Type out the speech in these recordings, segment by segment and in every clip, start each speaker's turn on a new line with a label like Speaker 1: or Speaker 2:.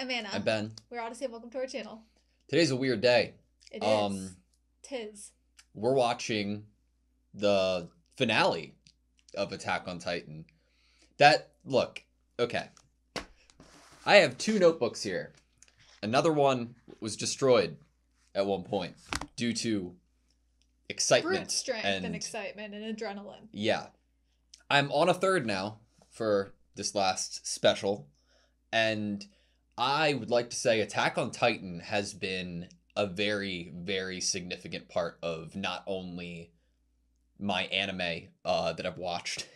Speaker 1: I'm Anna.
Speaker 2: I'm Ben.
Speaker 1: We're AutoSave. Welcome to our channel.
Speaker 2: Today's a weird day.
Speaker 1: It is. Tis.
Speaker 2: We're watching the finale of Attack on Titan. Okay. I have two notebooks here. Another one was destroyed at one point due to excitement.
Speaker 1: Brute strength and excitement and adrenaline.
Speaker 2: Yeah. I'm on a third now for this last special, and I would like to say Attack on Titan has been a very, very significant part of not only my anime that I've watched,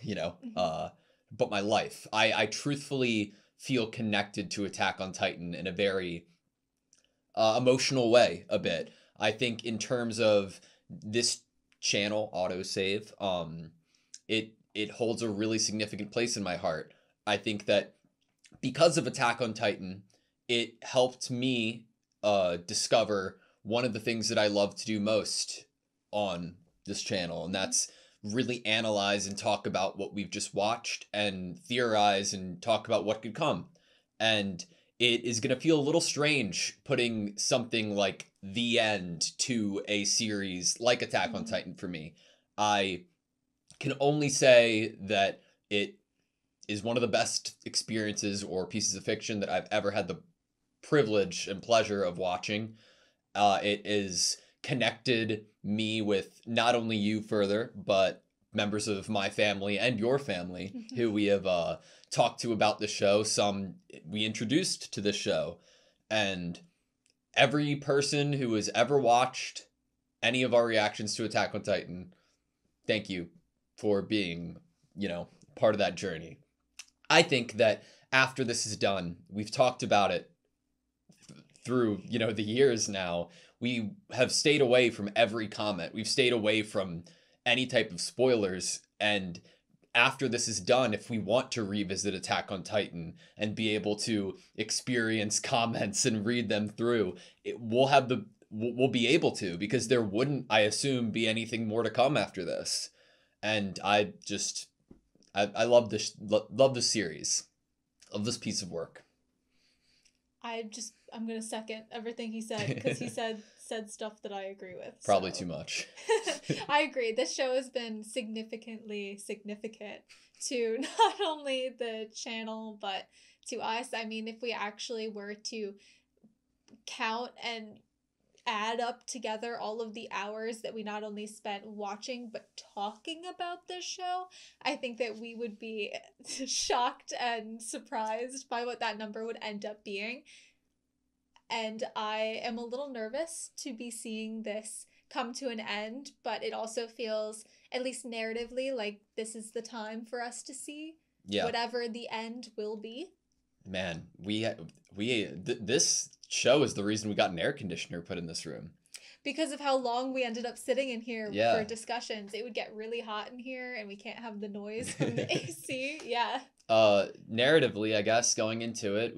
Speaker 2: but my life. I truthfully feel connected to Attack on Titan in a very emotional way a bit. I think in terms of this channel, AutoSave, it holds a really significant place in my heart. I think that because of Attack on Titan, it helped me discover one of the things that I love to do most on this channel, and that's really analyze and talk about what we've just watched and theorize and talk about what could come. And it is going to feel a little strange putting something like the end to a series like Attack on Titan for me. I can only say that it is one of the best experiences or pieces of fiction that I've ever had the privilege and pleasure of watching. It is connected me with not only you further, but members of my family and your family who we have talked to about the show. Some we introduced to the show, and every person who has ever watched any of our reactions to Attack on Titan, thank you for being, part of that journey. I think that after this is done, we've talked about it through, the years now. We have stayed away from every comment. We've stayed away from any type of spoilers. And after this is done, if we want to revisit Attack on Titan and be able to experience comments and read them through, we'll be able to, because there wouldn't, I assume, be anything more to come after this. And I love this series, love this piece of work.
Speaker 1: I'm going to second everything he said, because he said stuff that I agree with.
Speaker 2: Probably too much.
Speaker 1: I agree. This show has been significantly significant to not only the channel, but to us. I mean, if we actually were to count and add up together all of the hours that we not only spent watching but talking about this show, I think that we would be shocked and surprised by what that number would end up being. And I am a little nervous to be seeing this come to an end, but it also feels, at least narratively, like this is the time for us to see whatever the end will be.
Speaker 2: Man, this show is the reason we got an air conditioner put in this room.
Speaker 1: Because of how long we ended up sitting in here for discussions. It would get really hot in here, and we can't have the noise from the AC. Yeah.
Speaker 2: Narratively, I guess, going into it,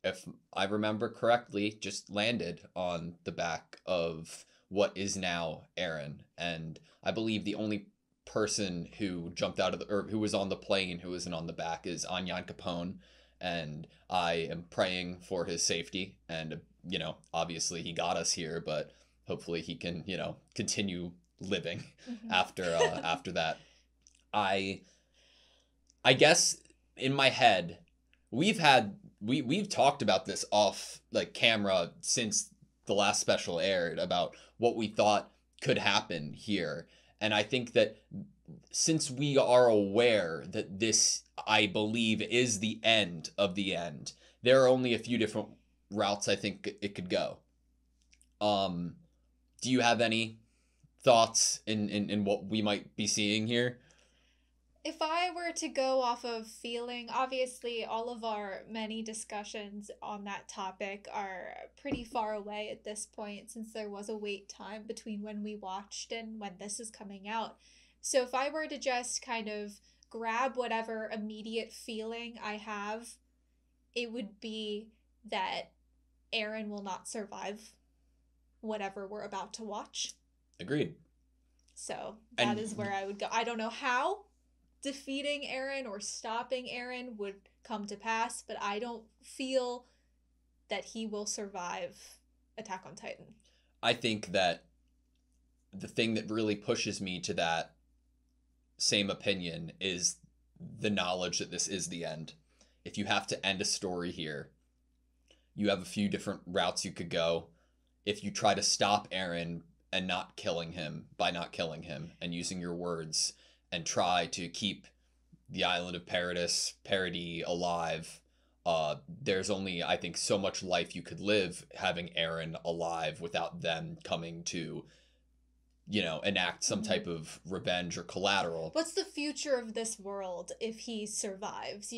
Speaker 2: if I remember correctly, just landed on the back of what is now Eren. And I believe the only person who jumped out of or who was on the plane who wasn't on the back is Anyan Capone. And I am praying for his safety. And, obviously he got us here, but hopefully he can, continue living after that. I guess in my head, we've talked about this off camera since the last special aired about what we thought could happen here. And I think that since we are aware that this, I believe, is the end of the end, there are only a few different routes I think it could go. Do you have any thoughts in what we might be seeing here?
Speaker 1: If I were to go off of feeling, obviously all of our many discussions on that topic are pretty far away at this point, since there was a wait time between when we watched and when this is coming out. So if I were to just kind of grab whatever immediate feeling I have, it would be that Eren will not survive whatever we're about to watch.
Speaker 2: Agreed.
Speaker 1: So that is where I would go. I don't know how defeating Eren or stopping Eren would come to pass, but I don't feel that he will survive Attack on Titan.
Speaker 2: I think that the thing that really pushes me to that same opinion is the knowledge that this is the end. If you have to end a story here, you have a few different routes you could go. If you try to stop Eren and not killing him and using your words and try to keep the island of Paradis alive, there's only, I think, so much life you could live having Eren alive without them coming to, enact some type of revenge or collateral.
Speaker 1: What's the future of this world if he survives?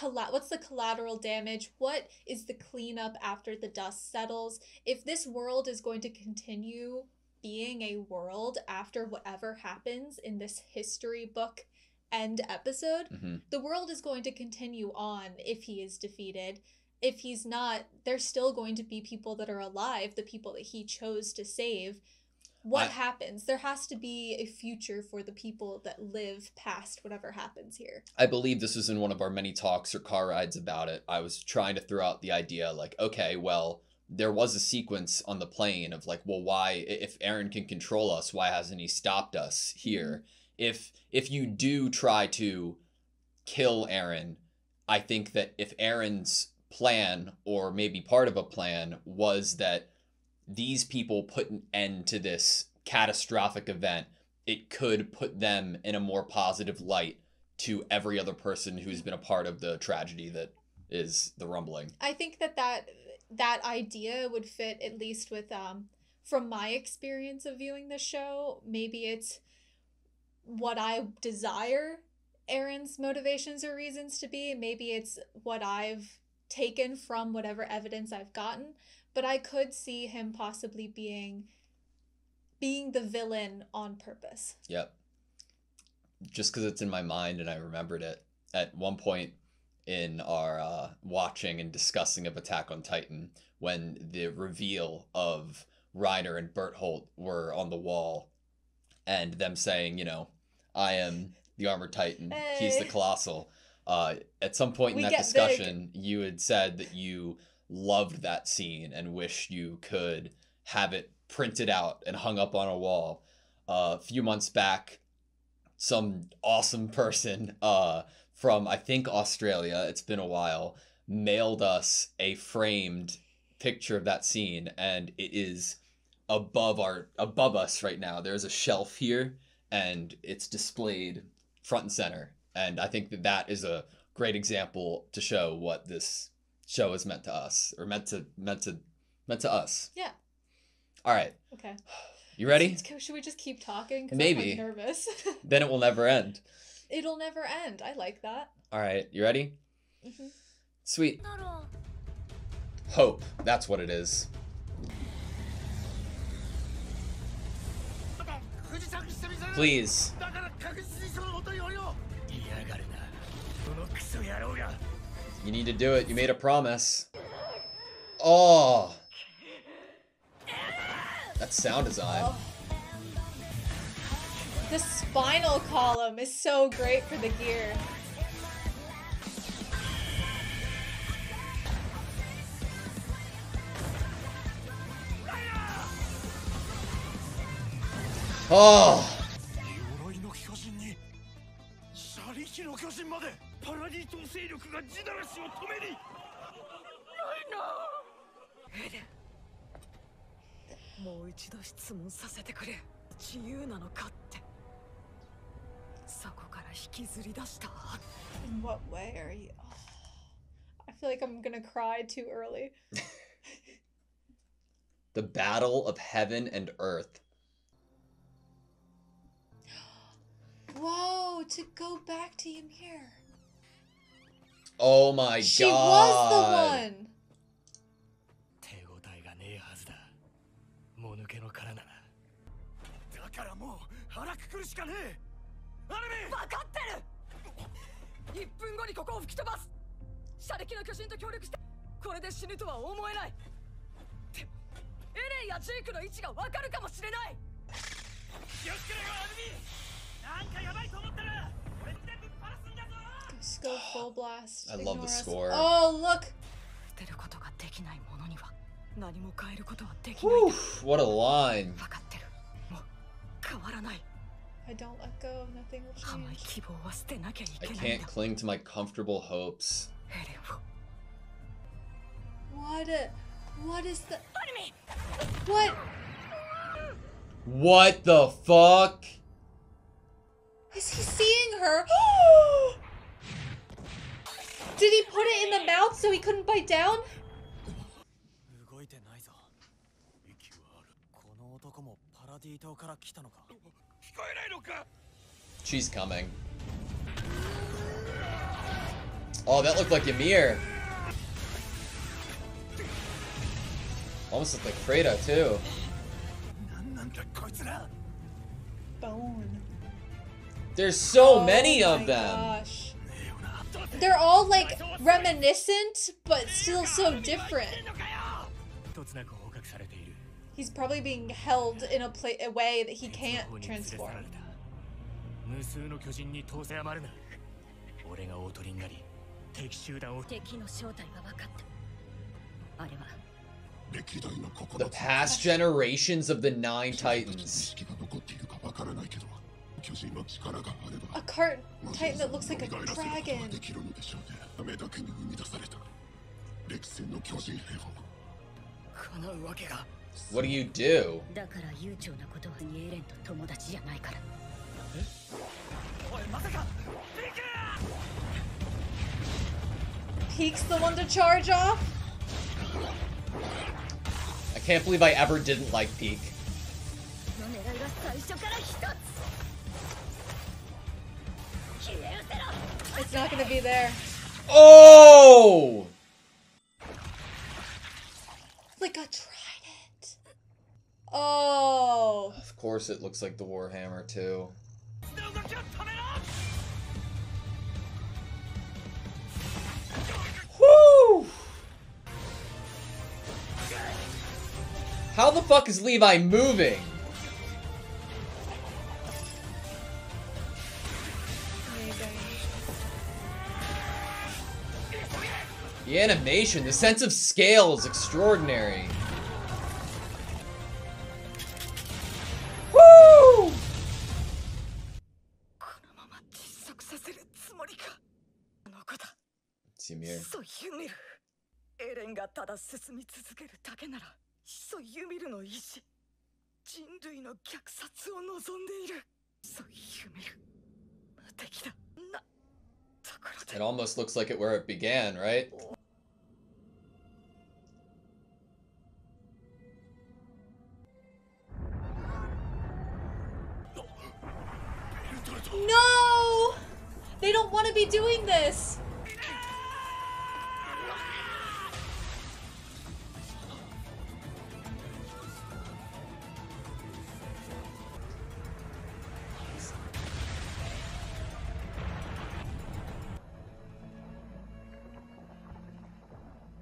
Speaker 1: What's the collateral damage? What is the cleanup after the dust settles? If this world is going to continue being a world after whatever happens in this history book end episode, the world is going to continue on if he is defeated. If he's not, there's still going to be people that are alive, the people that he chose to save. What happens? There has to be a future for the people that live past whatever happens here.
Speaker 2: I believe this was in one of our many talks or car rides about it. I was trying to throw out the idea like, okay, well, there was a sequence on the plane of like, well, why, if Eren can control us, why hasn't he stopped us here? If you do try to kill Eren, I think that if Eren's plan, or maybe part of a plan, was that these people put an end to this catastrophic event, it could put them in a more positive light to every other person who's been a part of the tragedy that is the rumbling.
Speaker 1: I think that idea would fit, at least with from my experience of viewing the show. Maybe it's what I desire Eren's motivations or reasons to be. Maybe it's what I've taken from whatever evidence I've gotten. But I could see him possibly being the villain on purpose.
Speaker 2: Yep. Just because it's in my mind and I remembered it. At one point in our watching and discussing of Attack on Titan, when the reveal of Reiner and Bertholdt were on the wall, and them saying, I am the Armored Titan, he's the Colossal. At some point in that discussion, you had said that you loved that scene and wish you could have it printed out and hung up on a wall. A few months back, some awesome person from, I think, Australia, it's been a while, mailed us a framed picture of that scene, and it is above us right now. There's a shelf here, and it's displayed front and center. And I think that is a great example to show what this show is meant to us, or meant to us.
Speaker 1: Yeah.
Speaker 2: All right.
Speaker 1: Okay.
Speaker 2: You ready?
Speaker 1: Should we just keep talking? 'Cause
Speaker 2: Maybe.
Speaker 1: I'm nervous.
Speaker 2: Then it will never end.
Speaker 1: It'll never end. I like that.
Speaker 2: All right. You ready?
Speaker 1: Mm-hmm.
Speaker 2: Sweet. Hope. That's what it is. Please. You need to do it. You made a promise. Oh. That sound design.
Speaker 1: Oh. The spinal column is so great for the gear.
Speaker 2: Oh.
Speaker 1: In what way are you? Oh. I feel like I'm gonna cry too early.
Speaker 2: The battle of heaven and earth.
Speaker 1: Whoa, to go back to Ymir.
Speaker 2: Oh my god.
Speaker 1: She was the one. Go full blast.
Speaker 2: I love the
Speaker 1: Ignore us.
Speaker 2: score.
Speaker 1: Oh, look.
Speaker 2: Whew, what a line.
Speaker 1: I don't let go, nothing will change.
Speaker 2: I can't cling to my comfortable hopes.
Speaker 1: What is the... What?
Speaker 2: What the fuck?
Speaker 1: Is he seeing her? Did he put it in the mouth so he couldn't bite down?
Speaker 2: She's coming. Oh, that looked like Ymir. Almost looked like Fredo, too.
Speaker 1: Bone.
Speaker 2: There's so many of them.
Speaker 1: Gosh. They're all like reminiscent, but still so different. He's probably being held in a way that he can't transform. The past generations of the 9 Titans. A cart titan that looks like a dragon.
Speaker 2: What do you do?
Speaker 1: Peek's the one to charge off?
Speaker 2: I can't believe I ever didn't like Peek.
Speaker 1: It's not gonna be there.
Speaker 2: Oh!
Speaker 1: Like a trident. Oh.
Speaker 2: Of course it looks like the Warhammer too. Woo! How the fuck is Levi moving? The animation, the sense of scale is extraordinary. Woo! It's Ymir. It almost looks like it where it began, right?
Speaker 1: No! They don't want to be doing this.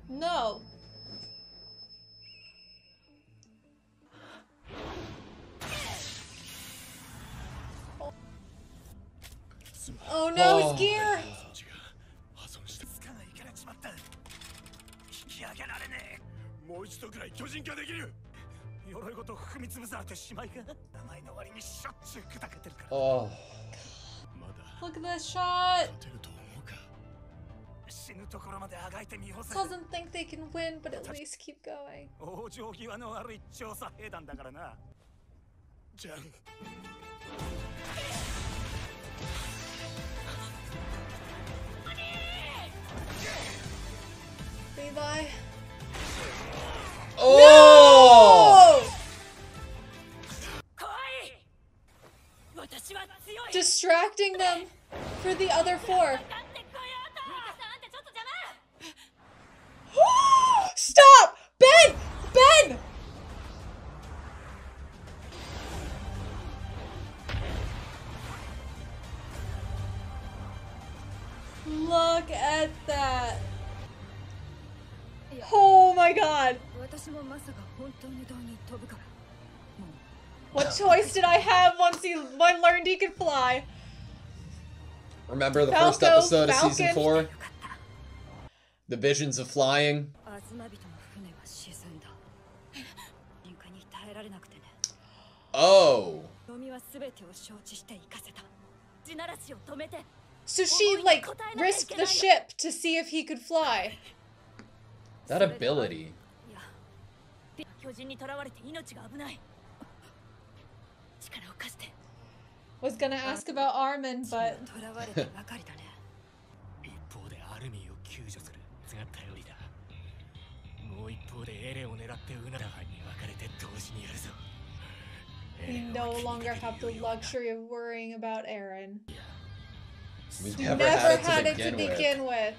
Speaker 1: No. Oh no, his gear!
Speaker 2: Oh.
Speaker 1: Look at this shot! Doesn't think they can win, but at least keep going. Levi.
Speaker 2: Oh!
Speaker 1: No! Distracting them for the other 4. Stop! Ben! Ben! Look at that. Oh my god. What choice did I have once I learned he could fly?
Speaker 2: Remember the
Speaker 1: Falco,
Speaker 2: first episode of
Speaker 1: Falcon.
Speaker 2: season 4? The visions of flying. Oh.
Speaker 1: So she, like, risked the ship to see if he could fly.
Speaker 2: That ability.
Speaker 1: Was gonna ask about Armin, but... We no longer have the luxury of worrying about Eren.
Speaker 2: We've
Speaker 1: Never had it to begin with.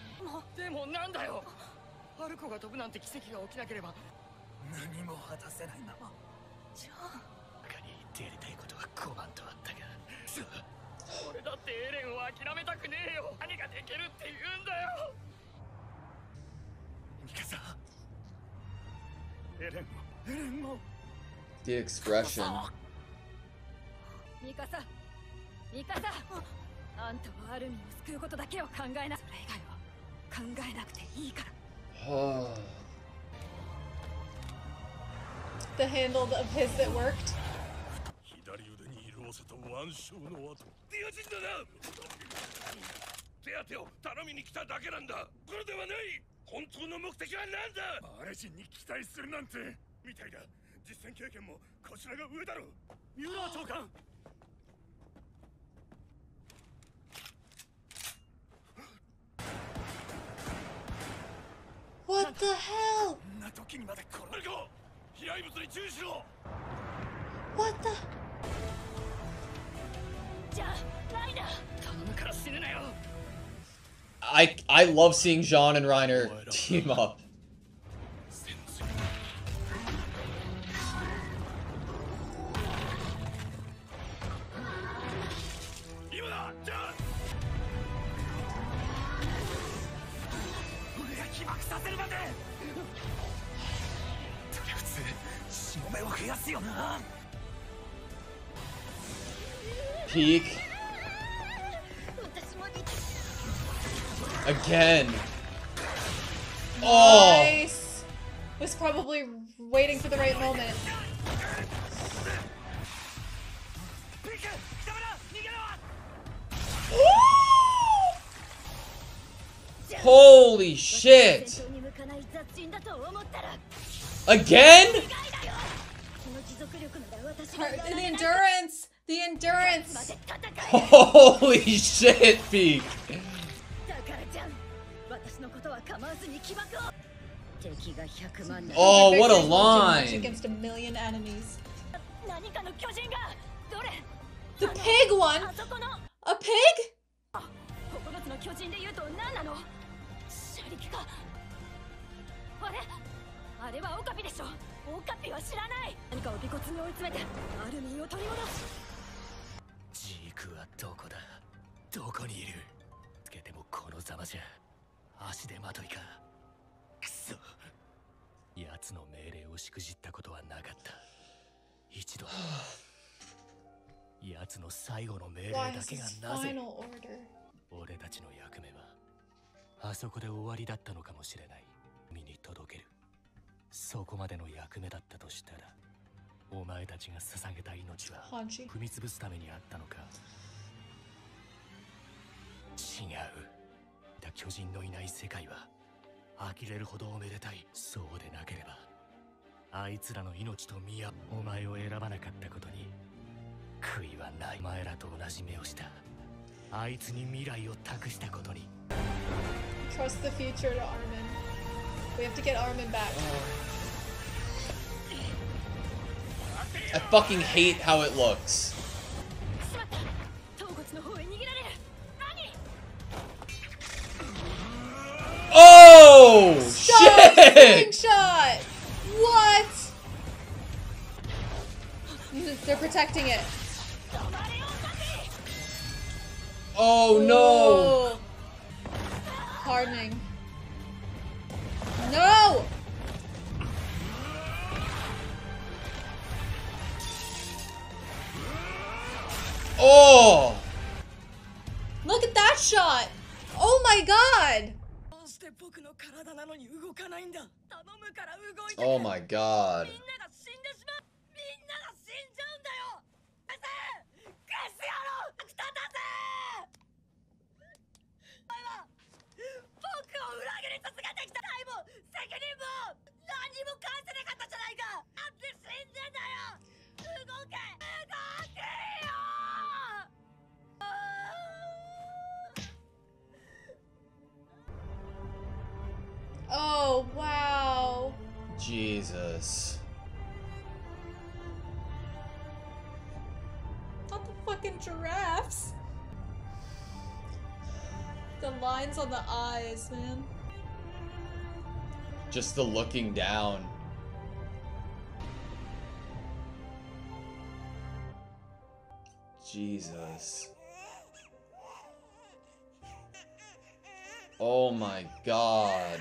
Speaker 2: The expression. Oh.
Speaker 1: The handle of his that worked. What the hell? What the?
Speaker 2: I love seeing Jean and Reiner team up. Peak. Again. Oh.
Speaker 1: Nice. Was probably waiting for the right moment.
Speaker 2: Holy shit. Again?
Speaker 1: The endurance! The endurance!
Speaker 2: Holy shit, Peak! Oh, what a line!
Speaker 1: Against a million enemies. The pig one? A pig? Why is his final order?
Speaker 3: 俺たちの役目はあそこで終わりだったのかもしれない。身に届ける。そこまでの役目だったとしたら、お前たちが捧げた命は踏み潰すためにあったのか。違う。巨人のいない世界は呆れるほどおめでたい。そうでなければ、あいつらの命と宮、お前を選ばなかったことに悔いはない。お前らと同じ目をした。あいつに未来を託したことに。
Speaker 1: Trust the future to Armin. We have to get Armin back.
Speaker 2: I fucking hate how it looks. Oh shit!
Speaker 1: Slingshot! What? They're protecting it.
Speaker 2: Oh no!
Speaker 1: Hardening. No!
Speaker 2: Oh!
Speaker 1: Look at that shot! Oh my god!
Speaker 2: Oh my god.
Speaker 1: Oh, wow.
Speaker 2: Jesus.
Speaker 1: Not the fucking giraffes. The lines on the eyes, man.
Speaker 2: Just the looking down. Jesus. Oh my god.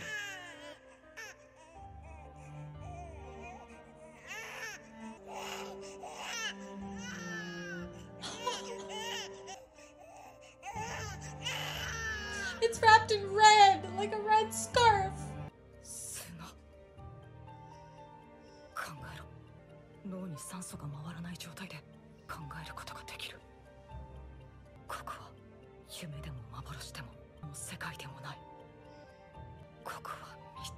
Speaker 1: It's wrapped in red, like a red scarf.
Speaker 4: 考えろ。脳に酸素が回らない状態で考えることができる。ここは夢でも幻でももう世界でもない。ここは道。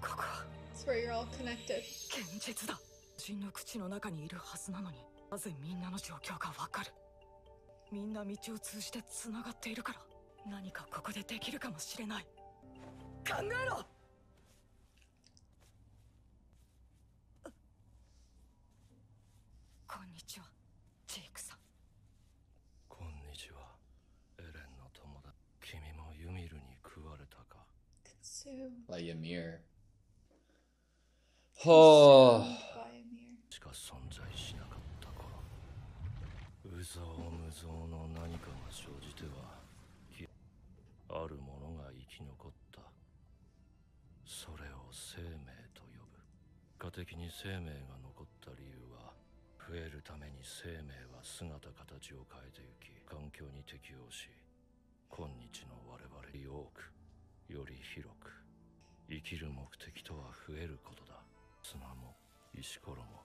Speaker 4: ここは
Speaker 1: It's where you're all connected.
Speaker 4: 現実だ。人の口の中にいるはずなのに、なぜみんなの状況がわかる。みんな道を通じてつながっているから、何かここでできるかもしれない。考えろ。こんにちは、ジェイクさん。
Speaker 3: こんにちは、エレンの友達。君もユミルに食われたか。
Speaker 2: Like Ymir. Oh.
Speaker 3: しか存在しなかった頃、うぞうむぞうの何かが生じてはあるものが生き残った。それを生命と呼ぶ。結果的に生命が残った理由は、増えるために生命は姿形を変えてゆき、環境に適応し、今日の我々より多く、より広く、生きる目的とは増えることだ。砂も石ころも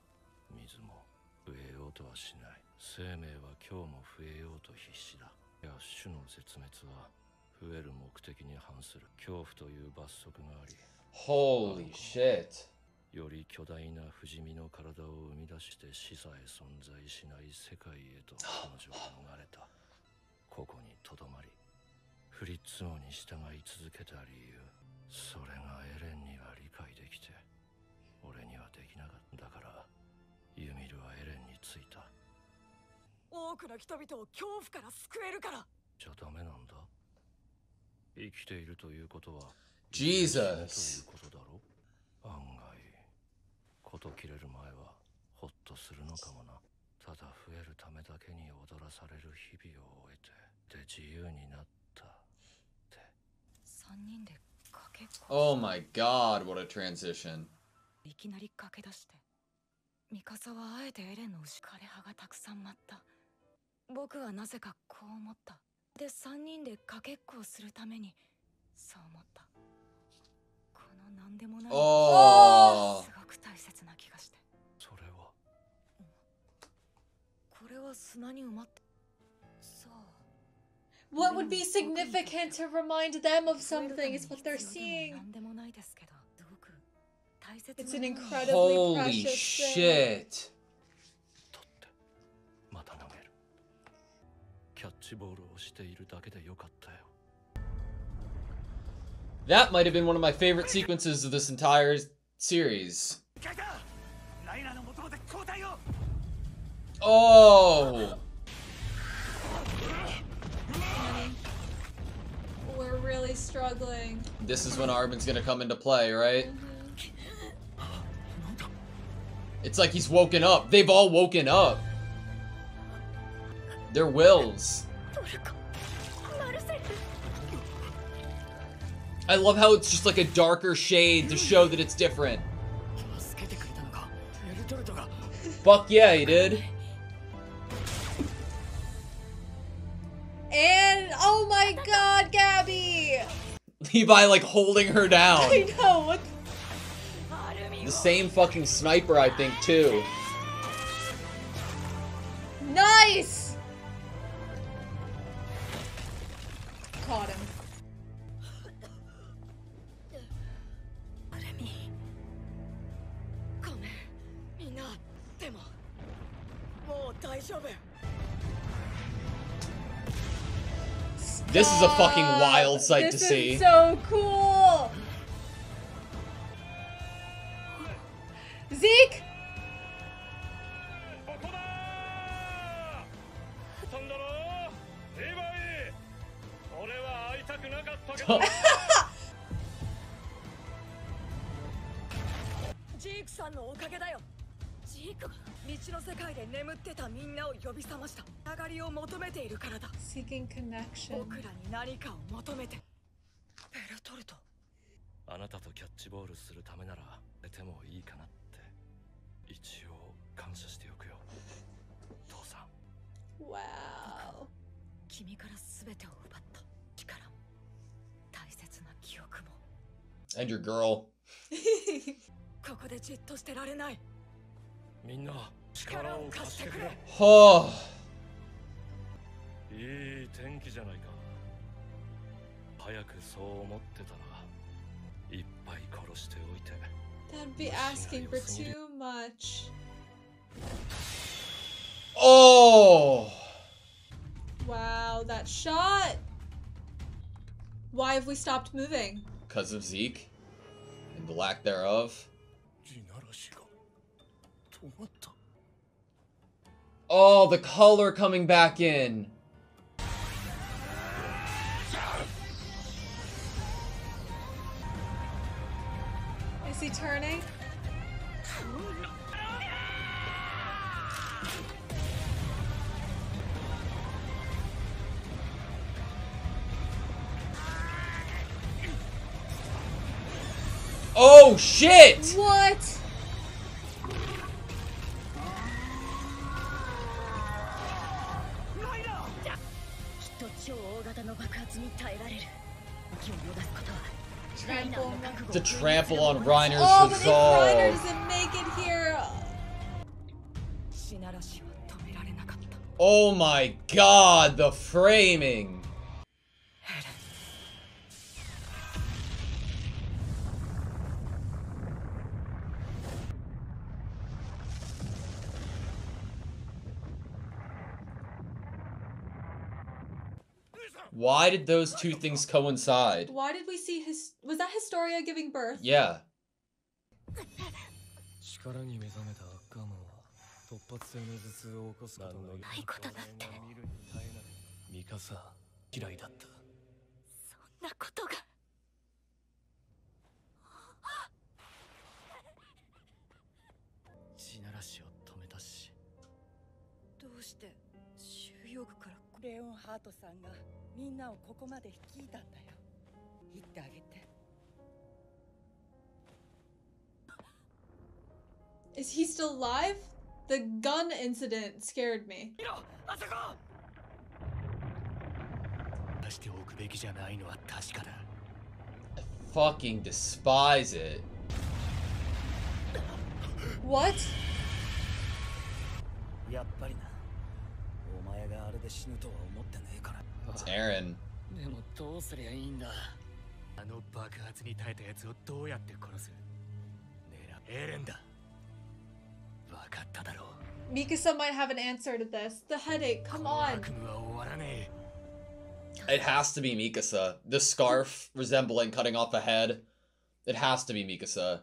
Speaker 3: 水も増えようとはしない。生命は今日も増えようと必死だ。いや、種の絶滅は増える目的に反する恐怖という罰則があり、
Speaker 2: Holy shit.
Speaker 3: より巨大な不死身の体を生み出して死さえ存在しない世界へと彼女は逃れた。ここにとどまり、フリッツ王に従い続けた理由、それがエレンには理解できて、俺にはできなかった。だからユミルはエレンについた。
Speaker 4: 多くの人々を恐怖から救えるから。
Speaker 3: じゃダメなんだ。生きているということは
Speaker 2: Jesus.
Speaker 3: ということだろ。案外こと切れる前はホッとするのかもな。ただ増えるためだけに踊らされる日々を終えて、で自由になったって。
Speaker 4: 3人でかけっこ。
Speaker 2: Oh my god, what a transition.
Speaker 4: いきなり駆け出して、ミカサはあえてエレンの牛枯れ葉がたくさん舞った。僕はなぜかこう思った。で3人でかけっこをするためにそう思った。この何でもない
Speaker 2: Oh.
Speaker 4: すごく大切な気がして。
Speaker 3: それは
Speaker 4: これは砂に埋まって、そう。
Speaker 1: What would be significant to remind them of something is what they're seeing.
Speaker 4: 何でもないですけど、すごく大切な
Speaker 1: It's an
Speaker 4: もの。
Speaker 1: incredibly
Speaker 2: Holy
Speaker 1: precious thing.
Speaker 2: shit.
Speaker 3: 取ってまた投げる。キャッチボールをしているだけでよかったよ。
Speaker 2: That might have been one of my favorite sequences of this entire series. Oh!
Speaker 1: We're really struggling.
Speaker 2: This is when Armin's gonna come into play, right? It's like he's woken up. They've all woken up. Their wills. I love how it's just like a darker shade to show that it's different. Fuck yeah, he did.
Speaker 1: And oh my god, Gabby!
Speaker 2: Levi, like, holding her down.
Speaker 1: I know, what?
Speaker 2: The same fucking sniper, I think, too.
Speaker 1: Nice! Caught him.
Speaker 4: アルミごめんみんなでももう大丈夫
Speaker 2: This is a fucking wild sight to
Speaker 1: This
Speaker 2: see.
Speaker 1: is so cool! Zeke!
Speaker 4: Zeke さんのおかげだよ Zeke が道の世界で眠ってたみんなを呼び覚ました上がりを求めているからだ
Speaker 1: Seeking connection.
Speaker 4: 僕らに何かを求めてベルトルト
Speaker 3: あなたとキャッチボールするためなら出てもいいかなって一応感謝しておくよ父さん
Speaker 1: Wow.
Speaker 4: 君から全てを奪った力大切な記憶も
Speaker 2: And your girl.
Speaker 4: ここでじっとしてられない
Speaker 3: みんな力を貸してくれ
Speaker 2: Oh.
Speaker 3: いい天気じゃないか早くそう思ってたらいっぱい殺しておいて
Speaker 1: That'd be asking for too much.
Speaker 2: Oh.
Speaker 1: Wow, that shot! Why have we stopped moving?
Speaker 2: Because of Zeke. And the lack thereof.
Speaker 3: 地ならしが止まった
Speaker 2: Oh, the color coming back in.
Speaker 1: Is he turning?
Speaker 2: Oh, shit!
Speaker 1: What? Trample.
Speaker 2: To trample on Reiner's
Speaker 1: Oh, but if Reiner
Speaker 2: resolve.
Speaker 1: doesn't make it here.
Speaker 2: Oh my god, the framing. Why did those two things coincide?
Speaker 1: Why did we see his... Was that Historia giving birth?
Speaker 2: Yeah.
Speaker 3: 力に目覚めたアッカーマンは突発性の頭痛を起こすことが
Speaker 4: ないことだって
Speaker 3: 見るに耐えないミカサ嫌いだった
Speaker 4: そんなことが
Speaker 3: 地ならしを止めたし
Speaker 4: どうして収容区から
Speaker 5: レオンハートさんがみんなをここまで率いたんだよ言ってあげて
Speaker 1: Is he still alive? The gun incident scared me.
Speaker 3: 出しておくべきじゃないのは確かだ
Speaker 2: I fucking despise it.
Speaker 1: What?
Speaker 5: やっぱりなお前があれで死ぬとは思ってねえから
Speaker 2: It's Aaron.
Speaker 3: でもどうすりゃいいんだあの爆発に耐えたやつをどうやって殺す狙エレンだ分かっただろう
Speaker 1: Mikasa might have an answer to this. The headache, come on.
Speaker 3: 悪夢は終わらね
Speaker 2: It has to be Mikasa. The scarf resembling cutting off a head. It has to be Mikasa.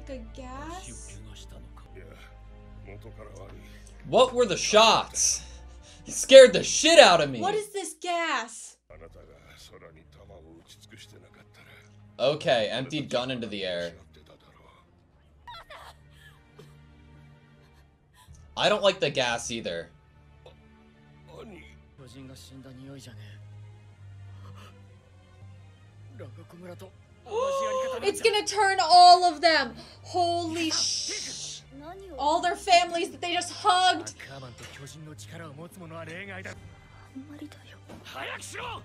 Speaker 1: Like a gas?
Speaker 2: What were the shots? He scared the shit out of me.
Speaker 1: What is this gas?
Speaker 2: Okay, emptied gun into the air. I don't like the gas either.
Speaker 3: 巨人が死んだ匂いじゃねえラガコ村と同じやり方なん
Speaker 1: It's
Speaker 3: じゃ
Speaker 1: gonna turn all of them. Holy sh... All their families that they just
Speaker 3: ア
Speaker 1: hugged.
Speaker 3: ッカーマンと巨人の力を持つ者は例外だ
Speaker 4: んまりだよ。
Speaker 3: 早くしろ。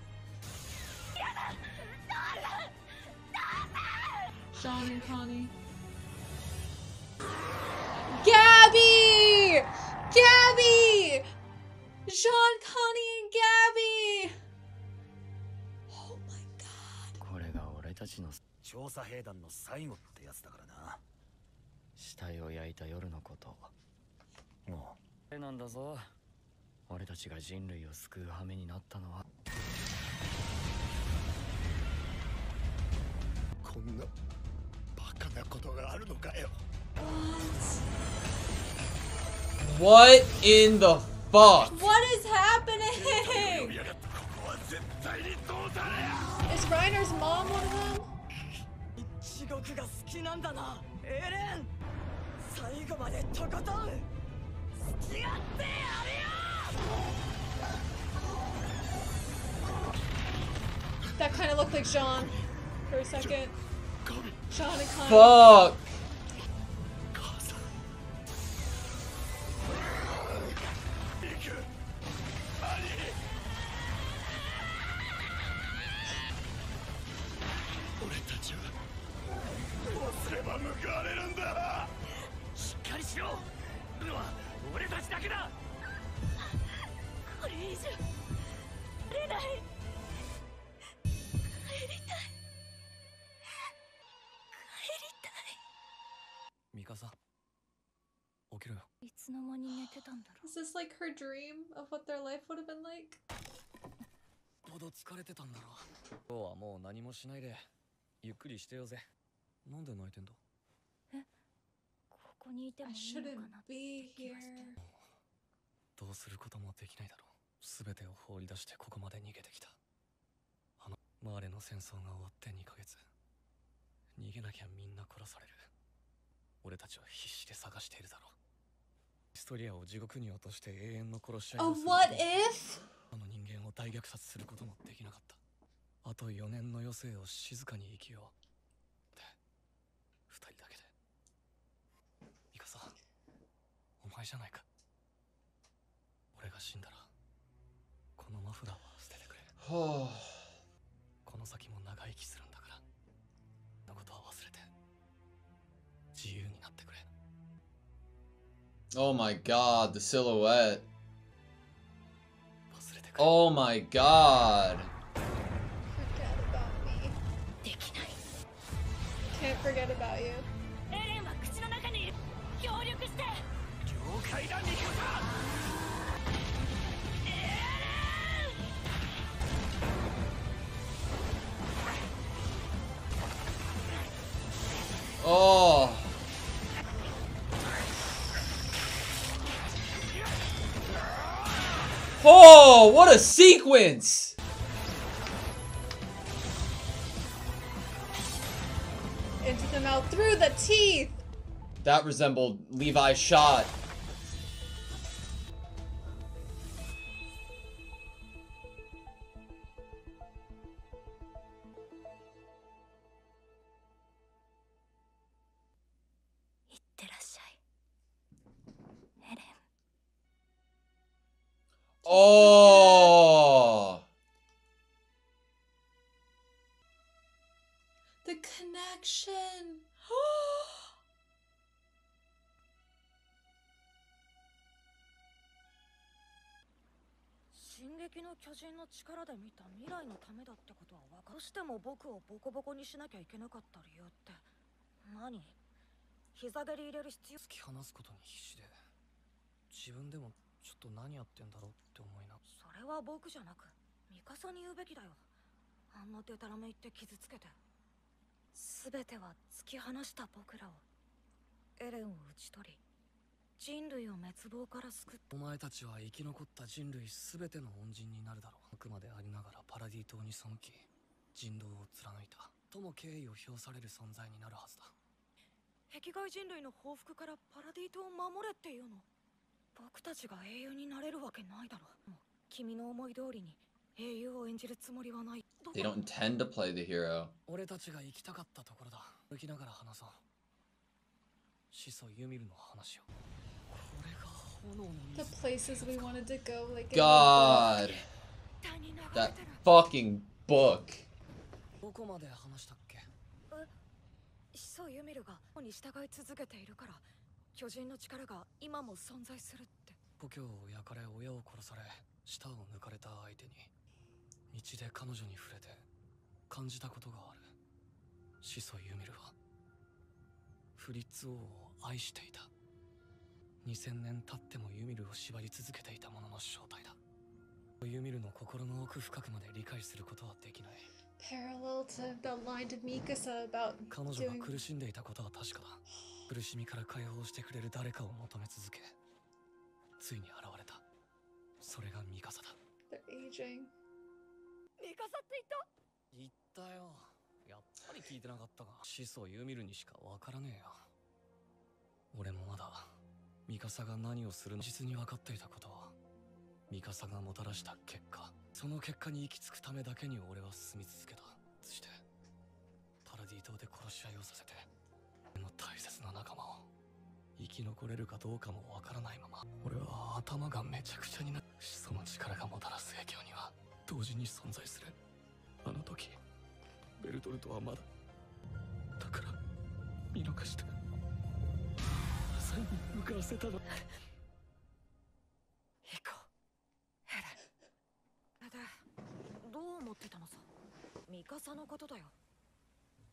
Speaker 1: Sean and Connie. Gabby! Gabby! Sean, Connie, and Gabby! Oh my god.
Speaker 3: これが俺たちの調査兵団の最後ってやつだからな。死体を焼いた夜のこと。もうなんだぞ。俺たちが人類を救う羽目になったのは。こんなバカなことがあるのかよ。
Speaker 2: What in the fuck?
Speaker 1: What is happening? Is Reiner's mom one of them?
Speaker 5: 地獄が好きなんだな、エレン。最後までとことん付き合ってやるよ。
Speaker 1: That kind of looked like Sean for a second. Sean and Connie.
Speaker 2: Fuck.
Speaker 1: Is this like her dream of what their life would have been like?
Speaker 3: ほど疲れてたんだろう。今日はもう何もしないでゆっくりしてよぜ。なんで泣いてんだ。
Speaker 4: ここにいても
Speaker 1: I
Speaker 4: いいのか
Speaker 1: shouldn't
Speaker 4: なって
Speaker 1: be
Speaker 4: 気がして。
Speaker 1: here.
Speaker 3: どうすることもできないだろう。すべてを放り出してここまで逃げてきた。マーレの戦争が終わって2ヶ月。逃げなきゃみんな殺される。俺たちは必死で探しているだろう。ヒストリアを地獄に落として永遠の殺し合い
Speaker 1: A
Speaker 3: をする。
Speaker 1: what if?
Speaker 3: あの人間を大虐殺することもできなかった。あと4年の余生を静かに生きよう。で、2人だけで。ミカサ、お前じゃないか。俺が死んだら、このマフラーは捨ててくれ。この先も長生きするんだから、のことは忘れて、自由になってくれ。
Speaker 2: Oh my god, the silhouette.
Speaker 3: 忘れてくれ。
Speaker 2: Oh my god.
Speaker 1: Forget about me.
Speaker 4: できない。
Speaker 1: Can't forget about you.
Speaker 4: エレンは口の中にいる。協力して。
Speaker 3: 了解だ、ミカサ。
Speaker 2: Oh. Oh, what a sequence!
Speaker 1: Into the mouth, through the teeth!
Speaker 2: That resembled Levi's shot. Oh.
Speaker 1: The connection.
Speaker 4: 進撃の巨人の力で見た未来のためだってことは分かる。どうしても僕をボコボコにしなきゃいけなかった理由って何？膝蹴り入れる必要。
Speaker 3: 突き放すことに必死で、自分でもちょっと何やってんだろうって思いな。
Speaker 4: それは僕じゃなくミカサに言うべきだよ。あんなデタラメ言って傷つけて。全ては突き放した僕らを、エレンを討ち取り人類を滅亡から救った。
Speaker 3: お前たちは生き残った人類全ての恩人になるだろう。あくまでありながらパラディ島に背き人道を貫いたとも敬意を表される存在になるはずだ。
Speaker 4: 壁外人類の報復からパラディ島を守れっていうの？僕たちが英雄になれるわけないだろ。もう君の思い通りに英雄を演じるつもりはない。
Speaker 2: They don't intend to play the hero.
Speaker 3: 俺たちが行きたかったところだ。歩きながら話そう。始祖ユミルの話を。これが炎の
Speaker 1: The places we wanted to go, like in the
Speaker 2: God.
Speaker 1: book.
Speaker 2: That fucking book.
Speaker 5: どこまで話したっけ？
Speaker 4: 始祖ユミルがに従い続けているから巨人の力が今も存在するって。
Speaker 5: 故郷を焼かれ親を殺され舌を抜かれた相手に道で彼女に触れて感じたことがある。始祖ユミルはフリッツ王を愛していた。2000年経ってもユミルを縛り続けていたものの正体だ。ユミルの心の奥深くまで理解することはできない。
Speaker 1: Parallel to the line of Mikasa about
Speaker 5: 彼女が苦しんでいたことは確かだ。苦しみから解放してくれる誰かを求め続け、ついに現れた。それがミカサだ。
Speaker 1: They're aging.
Speaker 4: ミカサって
Speaker 5: 言ったよ。やっぱり聞いてなかったが、始祖ユミルにしかわからねえよ。俺もまだミカサが何をするの実に分かっていたことは、ミカサがもたらした結果、その結果に行き着くためだけに俺は進み続けた。そしてパラディ島で殺し合いをさせて俺の大切な仲間を生き残れるかどうかもわからないまま、俺は頭がめちゃくちゃになる。始祖の力がもたらす影響には同時に存在する。あの時ベルトルトはまだだから見逃して朝に向かわせたの。行こうヘレン。でどう思ってたのさ。ミカサのことだよ。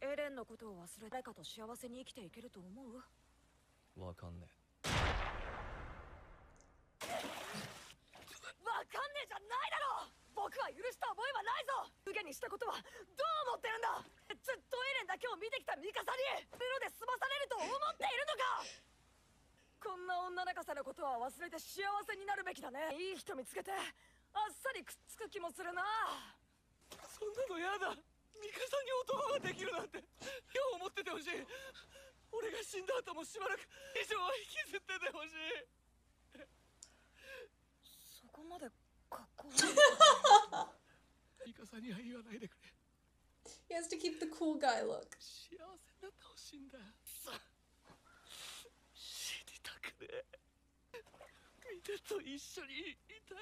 Speaker 5: エレンのことを忘れ誰かと幸せに生きていけると思う？わかんねえ。わかんねえじゃないだろ。僕は許した覚えはないぞ。無限にしたことはどう思ってるんだ。ずっとエレンだけを見てきたミカサにベロで済まされると思っているのか。こんな女泣かせのことは忘れて幸せになるべきだね。いい人見つけてあっさりくっつく気もするな。そんなのやだ。ミカサに男ができるなんて今日思っててほしい。俺が死んだ後もしばらく以上引きずっててほしい。そこまでかっこいい。ミカサには言わないでくれ。
Speaker 1: He has to keep the cool guy look.
Speaker 5: 幸せになってほしいんだ。死にたくねえ。見てと一緒にいたい。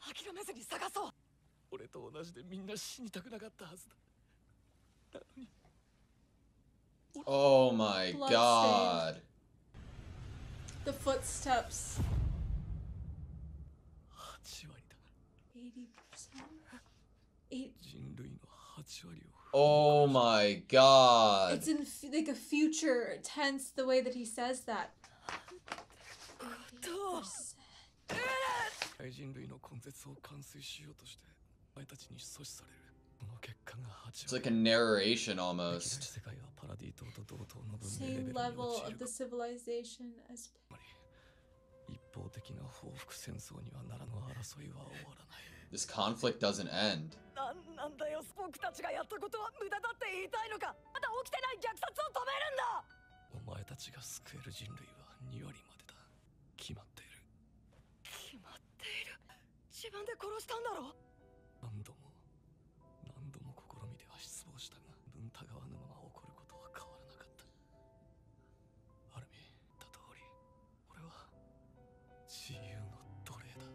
Speaker 5: 諦めずに探そう。俺と同じでみんな死にたくなかったはずだ。なのに。
Speaker 2: Oh my god.
Speaker 1: The footsteps.
Speaker 5: 8割だ。
Speaker 1: 80%?
Speaker 5: 人類の8割を。
Speaker 2: Oh my god.
Speaker 1: It's in like a future tense the way that he says that.
Speaker 5: 人類の根絶を完遂しようとしてお前たちに阻止される。その結果が8
Speaker 2: It's like a narration almost.
Speaker 5: 世界はパラディ島と同等の文明レ
Speaker 1: Same
Speaker 5: ベルに
Speaker 1: level
Speaker 5: 陥
Speaker 1: of
Speaker 5: る
Speaker 1: the civilization as
Speaker 5: 一方的な報復戦争にはならぬ争いは終わらない。
Speaker 2: This conflict doesn't end.
Speaker 5: なんだよ、僕たちがやったことは無駄だって言いたいのか。まだ起きてない虐殺を止めるんだ。お前たちが救える人類は2割までだ。決まっている。決まっている。自分で殺したんだろ。何度も試みては失望したが、疑わぬまま起こることは変わらなかった。アルミ言った通り、俺は自由の奴隷だ。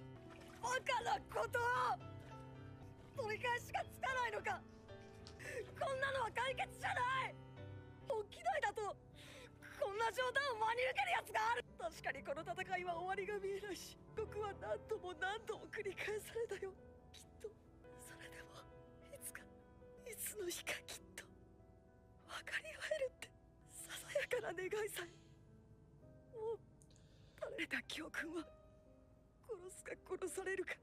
Speaker 5: バカなことを取り返しがつかないのか。こんなのは解決じゃない。本気代だとこんな冗談を真に受けるやつがある。確かにこの戦いは終わりが見えないし、僕は何度も繰り返されたよ。きっとそれでもいつの日かきっと分かり合えるってささやかな願いさえ。もう垂れた教訓は殺すか殺されるか、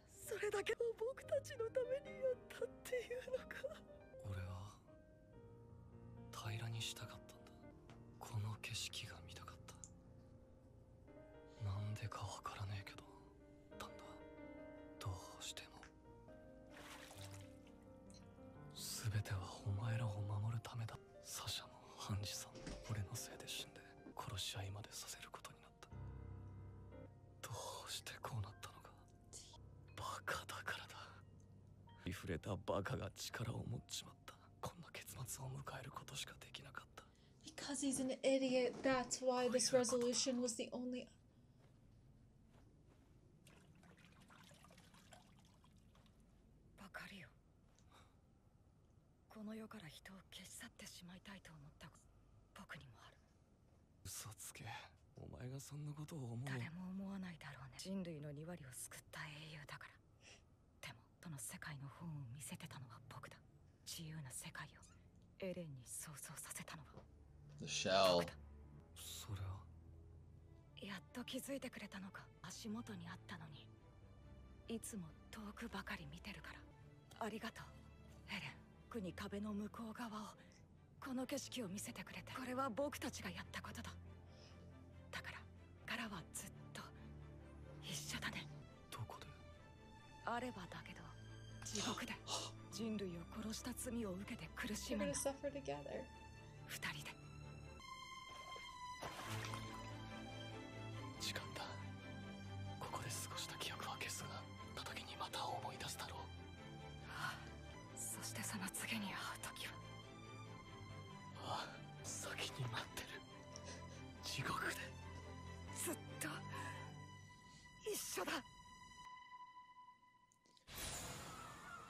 Speaker 5: それだけを僕たちのためにやったっていうのか。俺は平らにしたかったんだ。この景色が見たかった。なんでかわからねえけどたんだ。どうしても全てはお前らを守るためだ。サシャもハンジさんも俺のせいで死んで殺し合いまでさせることになった。どうしてこうなったのか。バカだからだ。溢れたバカが力を持っちまった。こんな結末を迎えることしかできなかった。
Speaker 1: because he's an idiot. That's why this resolution was the only.
Speaker 4: の世から人を消し去ってしまいたいと思った僕にもある。
Speaker 5: 嘘つけ。お前がそんなことを思う。
Speaker 4: 誰も思わないだろうね。人類の2割を救った英雄だから。でもその世界の本を見せてたのは僕だ。自由な世界をエレンに想像させたのは
Speaker 2: The shell.
Speaker 5: それは
Speaker 4: やっと気づいてくれたのか。足元にあったのにいつも遠くばかり見てるから。ありがとうエレン。僕に壁の向こう側を、この景色を見せてくれて。これは僕たちがやったことだ。だからはずっと一緒だね。
Speaker 5: どこで？
Speaker 4: あればだけど地獄で人類を殺した罪を受けて苦し
Speaker 1: We're
Speaker 4: む
Speaker 1: gonna suffer together.
Speaker 4: 二人で。
Speaker 5: 時間だ。ここで過ごした記憶は消すが、た時にまた思い出すだろう。
Speaker 4: そしてその次に会う時は。
Speaker 5: ああ、先に待ってる。地獄で
Speaker 4: ずっと一緒だ。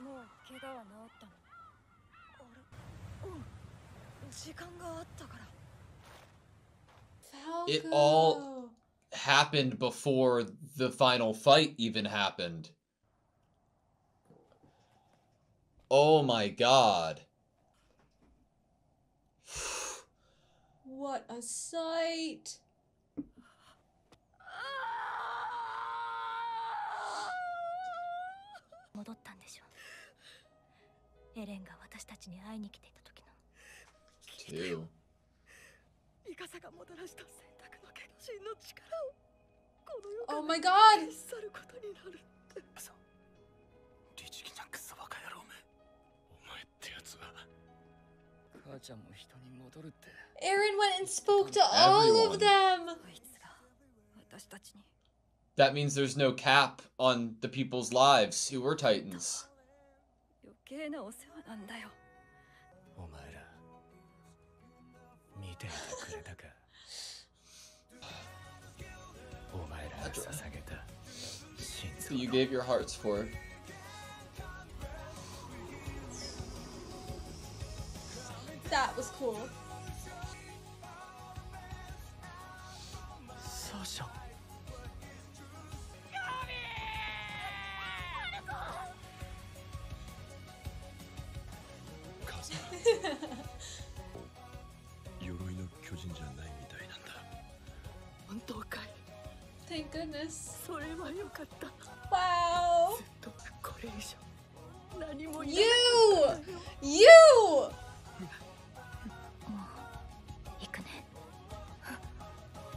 Speaker 4: もう怪我は治ったの？あれ、うん、時間があったから。
Speaker 2: It all happened before the final fight even happened. Oh my god.
Speaker 1: What a sight.
Speaker 4: 戻ったんでしょう。エレンが私たちに会いに来ていた時の。
Speaker 2: Two.
Speaker 4: ミカサがもたらした選択の巨人の力をこの世から
Speaker 1: Oh my god.
Speaker 4: 消し去ることになるって。
Speaker 5: クソ。律儀なクソバカ野郎め。お前ってやつは。母ちゃんも人に戻るって。
Speaker 1: Aaron went and spoke to all of them.
Speaker 4: あいつが私たちに。
Speaker 2: That means there's no cap on the people's lives who were Titans.
Speaker 4: 余計なお世話なんだよ。
Speaker 3: お前ら見ていてくれたか。お前らが捧げた心
Speaker 2: So you gave your hearts for.
Speaker 1: That was cool.
Speaker 5: サーシャ。母さん。鎧の巨人じゃないみたいなんだ。
Speaker 4: 本当かい。
Speaker 1: Thank goodness.
Speaker 4: それはよかった。
Speaker 1: Wow.
Speaker 4: ずっとこれ以上何も
Speaker 1: You!
Speaker 4: 言えなかったよ。
Speaker 1: You!
Speaker 4: もう行くね。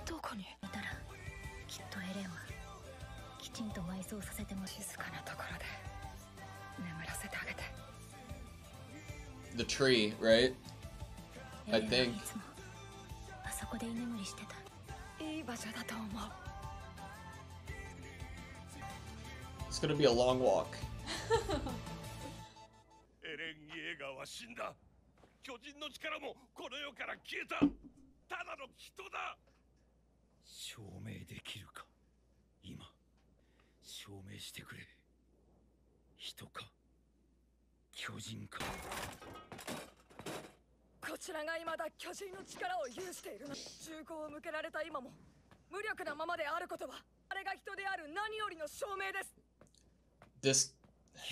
Speaker 4: どこにいたらきっとエレンはきちんと埋葬させても静かなところで眠らせてあげて。
Speaker 2: The tree, right? I
Speaker 4: エレンは
Speaker 2: think.
Speaker 4: いつもあそこで居眠りしてた。いい場所だと思う。
Speaker 2: It's gonna be a long walk.
Speaker 6: エレン・イェーガーは死んだ。巨人の力もこの世から消えた。ただの人だ。
Speaker 5: 証明できるか。今証明してくれ。人か巨人か。
Speaker 4: こちらが未だ巨人の力を有しているの。銃口を向けられた今も無力なままであることはあれが人である何よりの証明です。
Speaker 2: This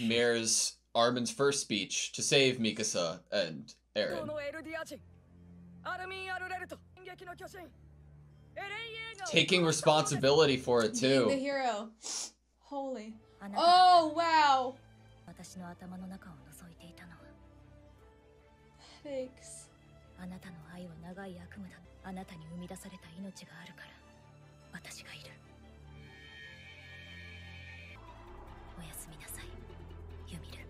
Speaker 2: mirrors Armin's first speech to save Mikasa and
Speaker 4: こ
Speaker 2: Eren.
Speaker 4: のエルディア人アルミン・アルレルト進撃の巨人エレン・イェーガーを
Speaker 2: Taking responsibility for it
Speaker 1: Being the
Speaker 2: too.
Speaker 1: hero. Holy.
Speaker 4: あなた
Speaker 1: Oh, wow.
Speaker 4: 私の頭の中を覗いていたのは
Speaker 1: Thanks.
Speaker 4: あなたの愛は長い悪夢だ。あなたに生み出された命があるから私がいる。おやすみなさいユミル。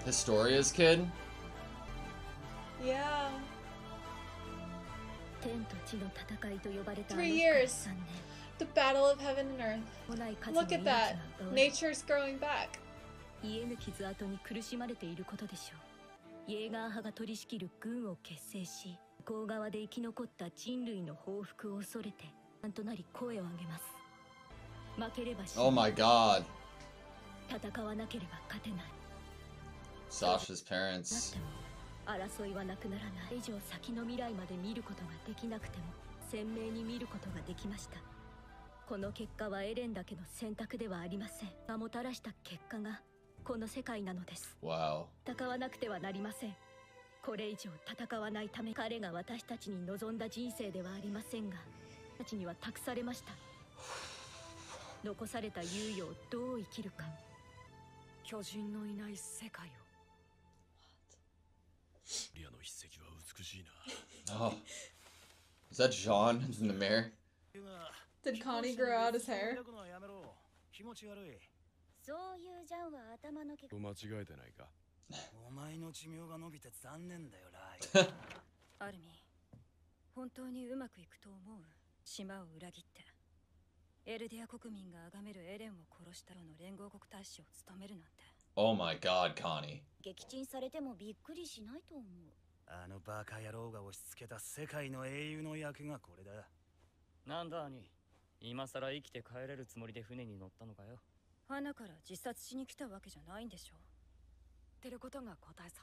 Speaker 2: Historia's kid?
Speaker 1: Yeah.
Speaker 4: 天と地の戦いと呼ばれた
Speaker 1: 3
Speaker 4: あの日から
Speaker 1: years.
Speaker 4: 3年。
Speaker 1: The battle of heaven and earth.
Speaker 4: もない数の
Speaker 1: Look
Speaker 4: 命
Speaker 1: at
Speaker 4: が
Speaker 1: that.
Speaker 4: 奪われ
Speaker 1: Nature's growing back.
Speaker 4: 癒えぬ傷跡に苦しまれていることでしょう。イェーガー派が取り仕切る軍を結成し、向こう側で生き残った人類の報復を恐れてなんとなり声を上げます。負ければ死ぬ。
Speaker 2: Oh my god.
Speaker 4: 戦わなければ勝てない。
Speaker 2: Sasha's
Speaker 4: なっ
Speaker 2: parents.
Speaker 4: ても争いはなくならない。以上先の未来まで見ることができなくても鮮明に見ることができました。この結果はエレンだけの選択ではありません。がもたらした結果がこの世界なのです。
Speaker 2: Wow.
Speaker 4: 戦わなくてはなりません。これ以上戦わないため、彼が私たちに望んだ人生ではありませんが、私たちには託されました。残された猶予をどう生きるか。巨人のいない世界を。
Speaker 3: リアの筆跡は美しいな。
Speaker 2: Oh. Is that Jean in the mirror?
Speaker 1: Did Connie grow out his hair?
Speaker 3: 気持ち悪い。
Speaker 4: そういうジャンは頭の毛。
Speaker 3: 間違えてないか。
Speaker 5: お前の寿命が伸びて残念だよライ。
Speaker 4: アルミ、本当にうまくいくと思う？島を裏切ってエルディア国民が崇めるエレンを殺したの連合国大使を務めるなんて。
Speaker 2: Oh my god, Connie.
Speaker 4: 撃沈されてもびっくりしないと思う。
Speaker 5: あのバカ野郎が押し付けた世界の英雄の役がこれだ。
Speaker 7: なんだ兄、今さら生きて帰れるつもりで船に乗ったのかよ。
Speaker 4: 花から自殺しに来たわけじゃないんでしょ。ってることが答えさ。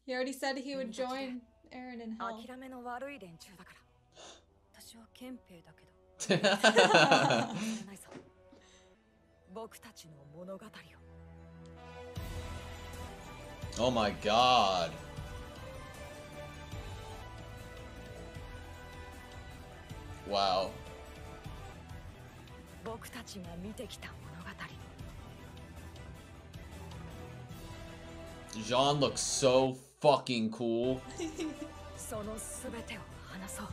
Speaker 1: He already said he would join Eren in hell.
Speaker 4: 諦めの悪い連中だから。私は憲兵だけど。ないさ。僕たちの物語を。
Speaker 2: Oh my god. Wow.
Speaker 4: 僕たちが見てきた物語。
Speaker 2: Jean looks so fucking cool.
Speaker 4: そのすべてを話そう。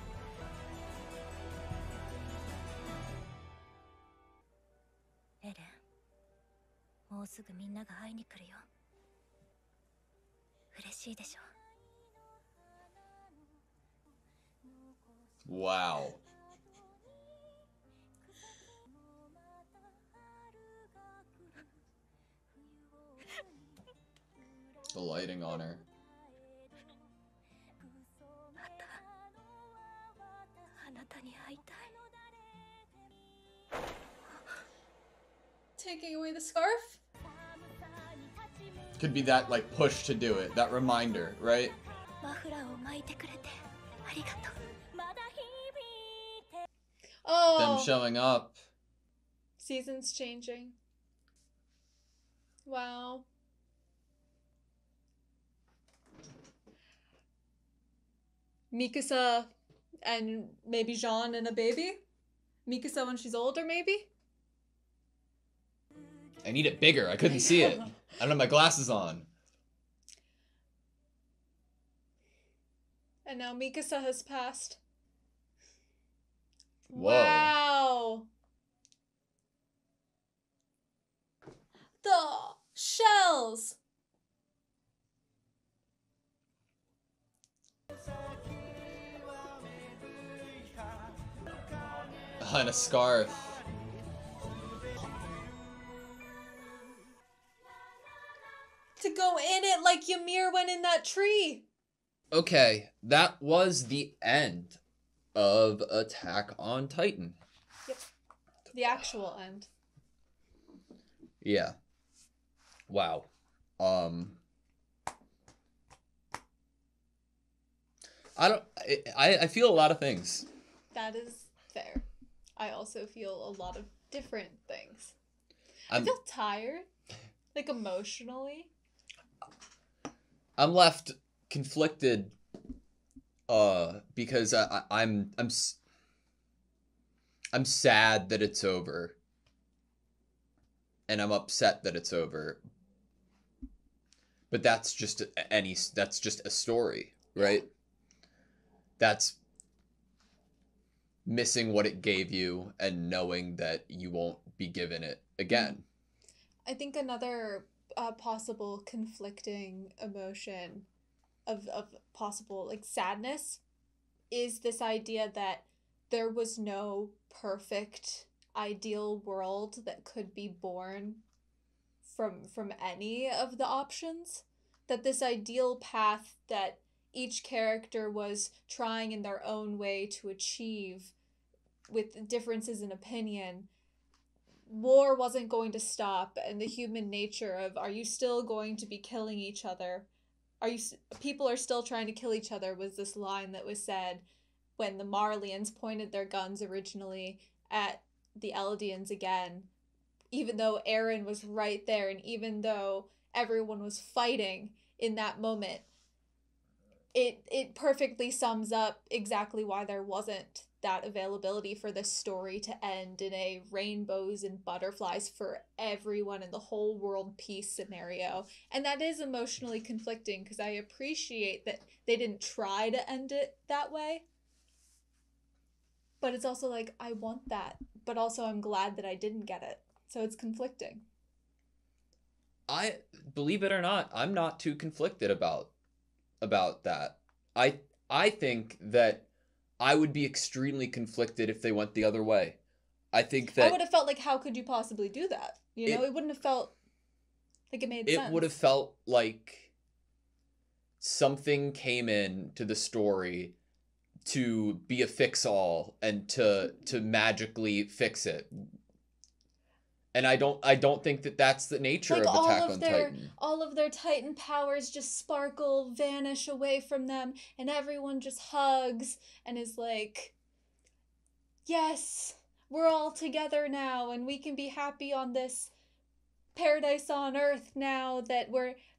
Speaker 4: エレン、もうすぐみんなが会いに来るよ。嬉しいでしょ。
Speaker 2: Wow. The lighting on her.
Speaker 4: またあなたに会いたい。
Speaker 1: Taking away the scarf?
Speaker 2: Could be that like push to do it, that reminder, right?
Speaker 4: マフラーを巻いてくれてありがとう。
Speaker 2: Them
Speaker 1: Oh,
Speaker 2: showing up.
Speaker 1: seasons changing. Wow. Mikasa and maybe Jean and a baby? Mikasa when she's older, maybe?
Speaker 2: I need it bigger. I couldn't see it. I don't have my glasses on.
Speaker 1: And now Mikasa has passed.
Speaker 2: Whoa.
Speaker 1: Wow. The shells.
Speaker 2: And a scarf.
Speaker 1: To go in it like Ymir went in that tree.
Speaker 2: Okay, that was the end of Attack on Titan.
Speaker 1: Yep. The actual end.
Speaker 2: Yeah. Wow. I feel a lot of things.
Speaker 1: That is fair. I also feel a lot of different things. I
Speaker 2: I'm-
Speaker 1: feel tired. Like emotionally.
Speaker 2: I'm left conflicted because I'm sad that it's over. And I'm upset that it's over. But that's just a story, right? That's missing what it gave you and knowing that you won't be given it again.
Speaker 1: I think another possible conflicting emotion of possible like sadness is this idea that there was no perfect ideal world that could be born from any of the options, that this ideal path that each character was trying in their own way to achieve with differences in opinion, war wasn't going to stop, and the human nature of, are you still going to be killing each other? People are still trying to kill each other, was this line that was said when the Marlians pointed their guns originally at the Eldians again, even though Eren was right there, and even though everyone was fighting in that moment. It perfectly sums up exactly why there wasn't that availability for this story to end in a rainbows and butterflies for everyone in the whole world peace scenario. And that is emotionally conflicting, because I appreciate that they didn't try to end it that way. But it's also like, I want that, but also I'm glad that I didn't get it. So it's conflicting.
Speaker 2: I, believe it or not, I'm not too conflicted about that. I think that I would be extremely conflicted if they went the other way. I think that
Speaker 1: I would have felt like, how could you possibly do that? You know, it wouldn't have felt like it made sense.
Speaker 2: It would have felt like something came in to the story to be a fix-all and to magically fix it. And I don't think that that's the nature
Speaker 1: like
Speaker 2: of Attack on Titan.
Speaker 1: All of their Titan powers just sparkle, vanish away from them, and everyone just hugs and is like, yes, we're all together now, and we can be happy on this paradise on Earth now that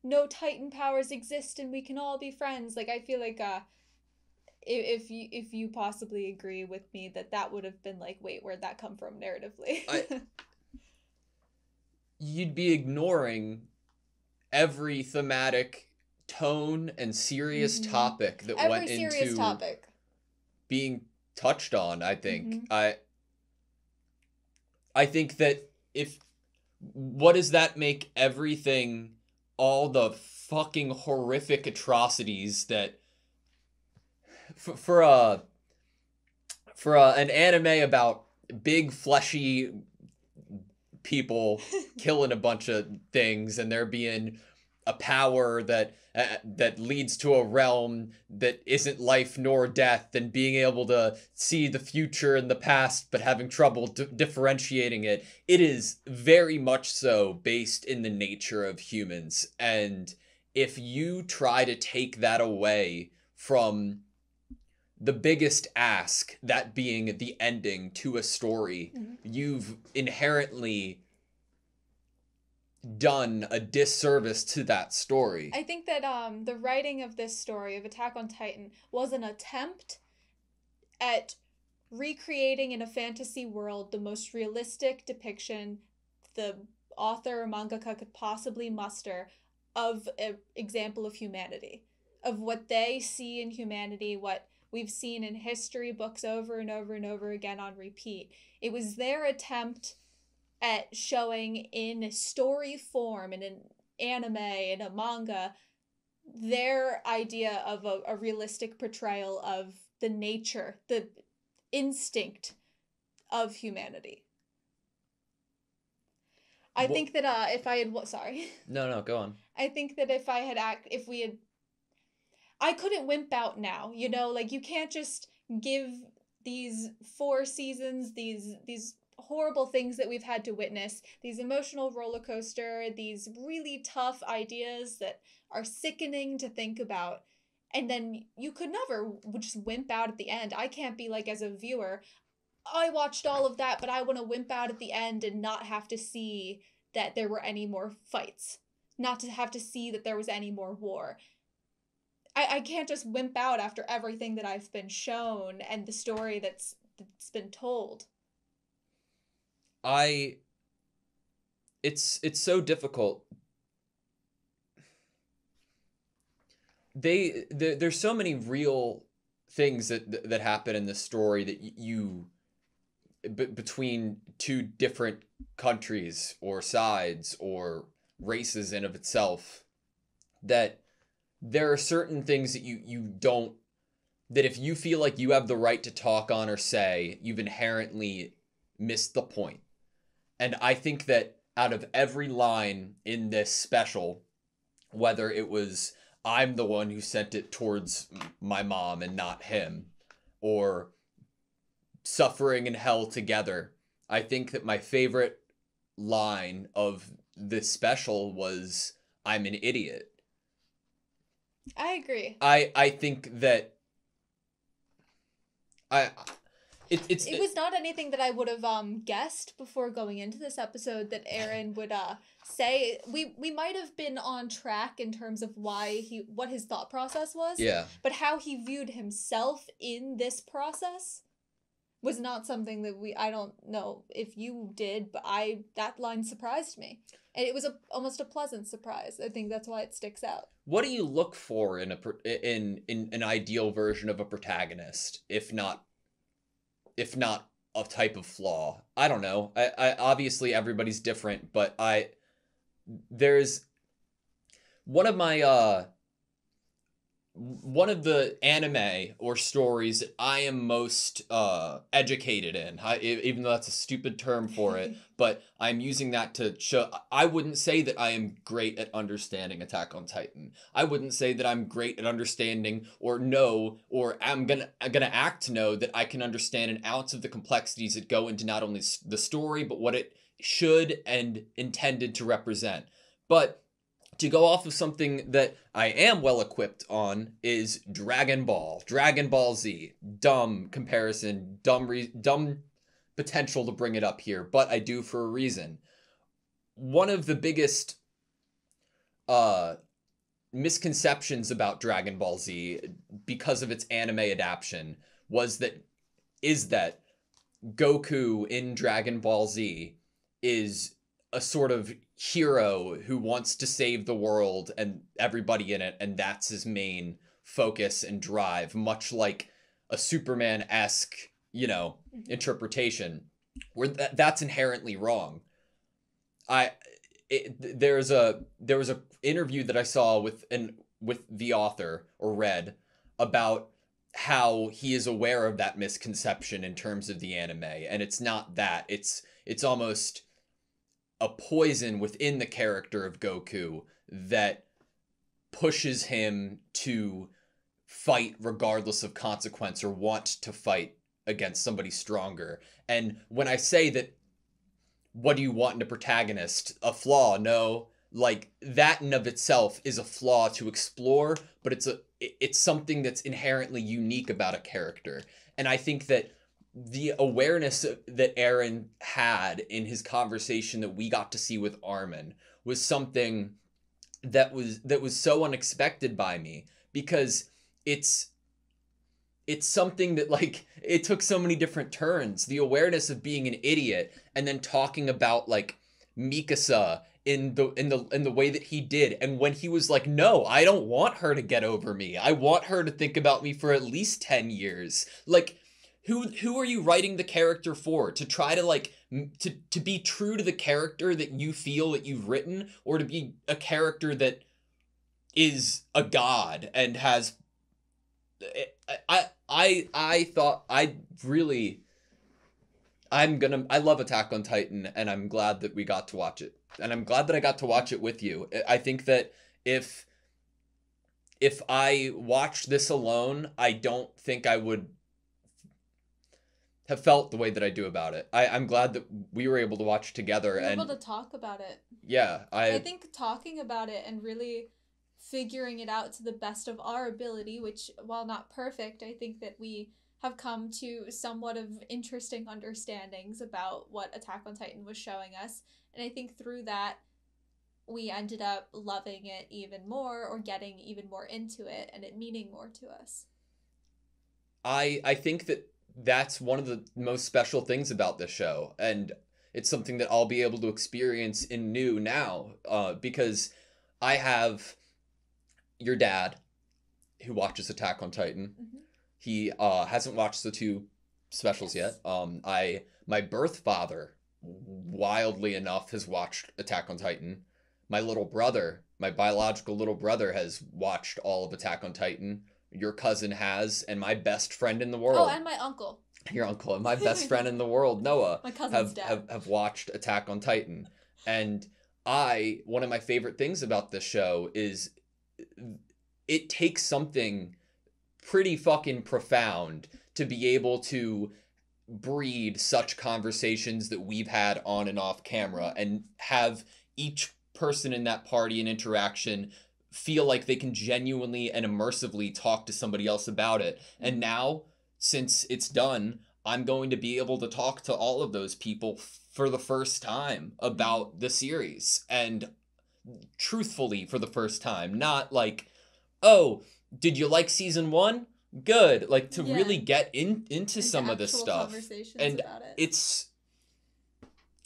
Speaker 1: no Titan powers exist and we can all be friends. Like, I feel like if you possibly agree with me that would have been like, wait, where'd that come from narratively?
Speaker 2: You'd be ignoring every thematic tone and serious topic that went into being touched on, I think. I think that what does that make everything, all the fucking horrific atrocities that for an anime about big fleshy people killing a bunch of things, and there being a power that leads to a realm that isn't life nor death, and being able to see the future and the past but having trouble differentiating it. It is very much so based in the nature of humans, and if you try to take that away from the biggest ask, that being the ending to a story, you've inherently done a disservice to that story.
Speaker 1: I think that the writing of this story of Attack on Titan was an attempt at recreating in a fantasy world the most realistic depiction the author or mangaka could possibly muster of an example of humanity, of what they see in humanity, what we've seen in history books over and over and over again on repeat. It was their attempt at showing in story form, in an anime, in a manga, their idea of a realistic portrayal of the nature, the instinct of humanity. I think that if I had... Sorry.
Speaker 2: No, go on.
Speaker 1: I think that I couldn't wimp out now, you know? Like, you can't just give these 4 seasons, these horrible things that we've had to witness, these emotional roller coaster, these really tough ideas that are sickening to think about, and then you could never just wimp out at the end. I can't be like, as a viewer, I watched all of that, but I want to wimp out at the end and not have to see that there were any more fights, not to have to see that there was any more war. I can't just wimp out after everything that I've been shown and the story that's been told.
Speaker 2: It's so difficult. There's so many real things that happen in this story that between two different countries or sides or races in of itself, that there are certain things that you don't, that if you feel like you have the right to talk on or say, you've inherently missed the point. And I think that out of every line in this special, whether it was I'm the one who sent it towards my mom and not him, or suffering in hell together, I think that my favorite line of this special was, "I'm an idiot."
Speaker 1: I agree.
Speaker 2: I think that
Speaker 1: It was not anything that I would have guessed before going into this episode that Aaron would say. We might have been on track in terms of what his thought process was.
Speaker 2: Yeah.
Speaker 1: But how he viewed himself in this process was not something that I don't know if you did, but that line surprised me. And it was almost a pleasant surprise. I think that's why it sticks out.
Speaker 2: What do you look for in an ideal version of a protagonist, if not a type of flaw? I don't know. I obviously everybody's different, but there's one of the anime or stories that I am most educated in, even though that's a stupid term for it, but I'm using that to show. I wouldn't say that I am great at understanding Attack on Titan. I wouldn't say that I'm great at understanding or I'm gonna act to know that I can understand an ounce of the complexities that go into not only the story, but what it should and intended to represent. But to go off of something that I am well equipped on is Dragon Ball. Dragon Ball Z. Dumb comparison. Dumb potential to bring it up here, but I do for a reason. One of the biggest misconceptions about Dragon Ball Z because of its anime adaptation is that Goku in Dragon Ball Z is a sort of hero who wants to save the world and everybody in it, and that's his main focus and drive, much like a Superman-esque, interpretation, where that's inherently wrong. There was a interview that I saw with the author, or read, about how he is aware of that misconception in terms of the anime, and it's not that. It's almost a poison within the character of Goku that pushes him to fight regardless of consequence, or want to fight against somebody stronger. And when I say that, what do you want in a protagonist? A flaw? No. Like, that in of itself is a flaw to explore, but it's something that's inherently unique about a character. And I think that the awareness that Aaron had in his conversation that we got to see with Armin was something that was so unexpected by me, because it's something that, like, it took so many different turns. The awareness of being an idiot, and then talking about, like, Mikasa in the way that he did, and when he was like, no, I don't want her to get over me. I want her to think about me for at least 10 years. Like, who are you writing the character for? To try to, like, to be true to the character that you feel that you've written, or to be a character that is a god and has... I thought I love Attack on Titan, and I'm glad that we got to watch it. And I'm glad that I got to watch it with you. I think that if I watched this alone, I don't think I would have felt the way that I do about it. I'm glad that we were able to watch together.
Speaker 1: We were
Speaker 2: and
Speaker 1: able to talk about it.
Speaker 2: Yeah.
Speaker 1: I think talking about it and really figuring it out to the best of our ability, which, while not perfect, I think that we have come to somewhat of interesting understandings about what Attack on Titan was showing us. And I think through that, we ended up loving it even more, or getting even more into it, and it meaning more to us.
Speaker 2: I think that that's one of the most special things about this show, and it's something that I'll be able to experience in new now, because I have your dad, who watches Attack on Titan.
Speaker 1: Mm-hmm.
Speaker 2: He hasn't watched the 2 specials yet. My birth father, wildly enough, has watched Attack on Titan. My little brother, my biological little brother, has watched all of Attack on Titan. Your cousin has, and my best friend in the world.
Speaker 1: Oh, and my uncle.
Speaker 2: Your uncle and my best friend in the world, Noah,
Speaker 1: my cousin's dad,
Speaker 2: have watched Attack on Titan. And one of my favorite things about this show is it takes something pretty fucking profound to be able to breed such conversations that we've had on and off camera and have each person in that party and interaction feel like they can genuinely and immersively talk to somebody else about it. And now, since it's done, I'm going to be able to talk to all of those people for the first time about the series. And truthfully, for the first time, not like, oh, did you like season 1? Good. Like, to really get into some of this stuff. And
Speaker 1: about it.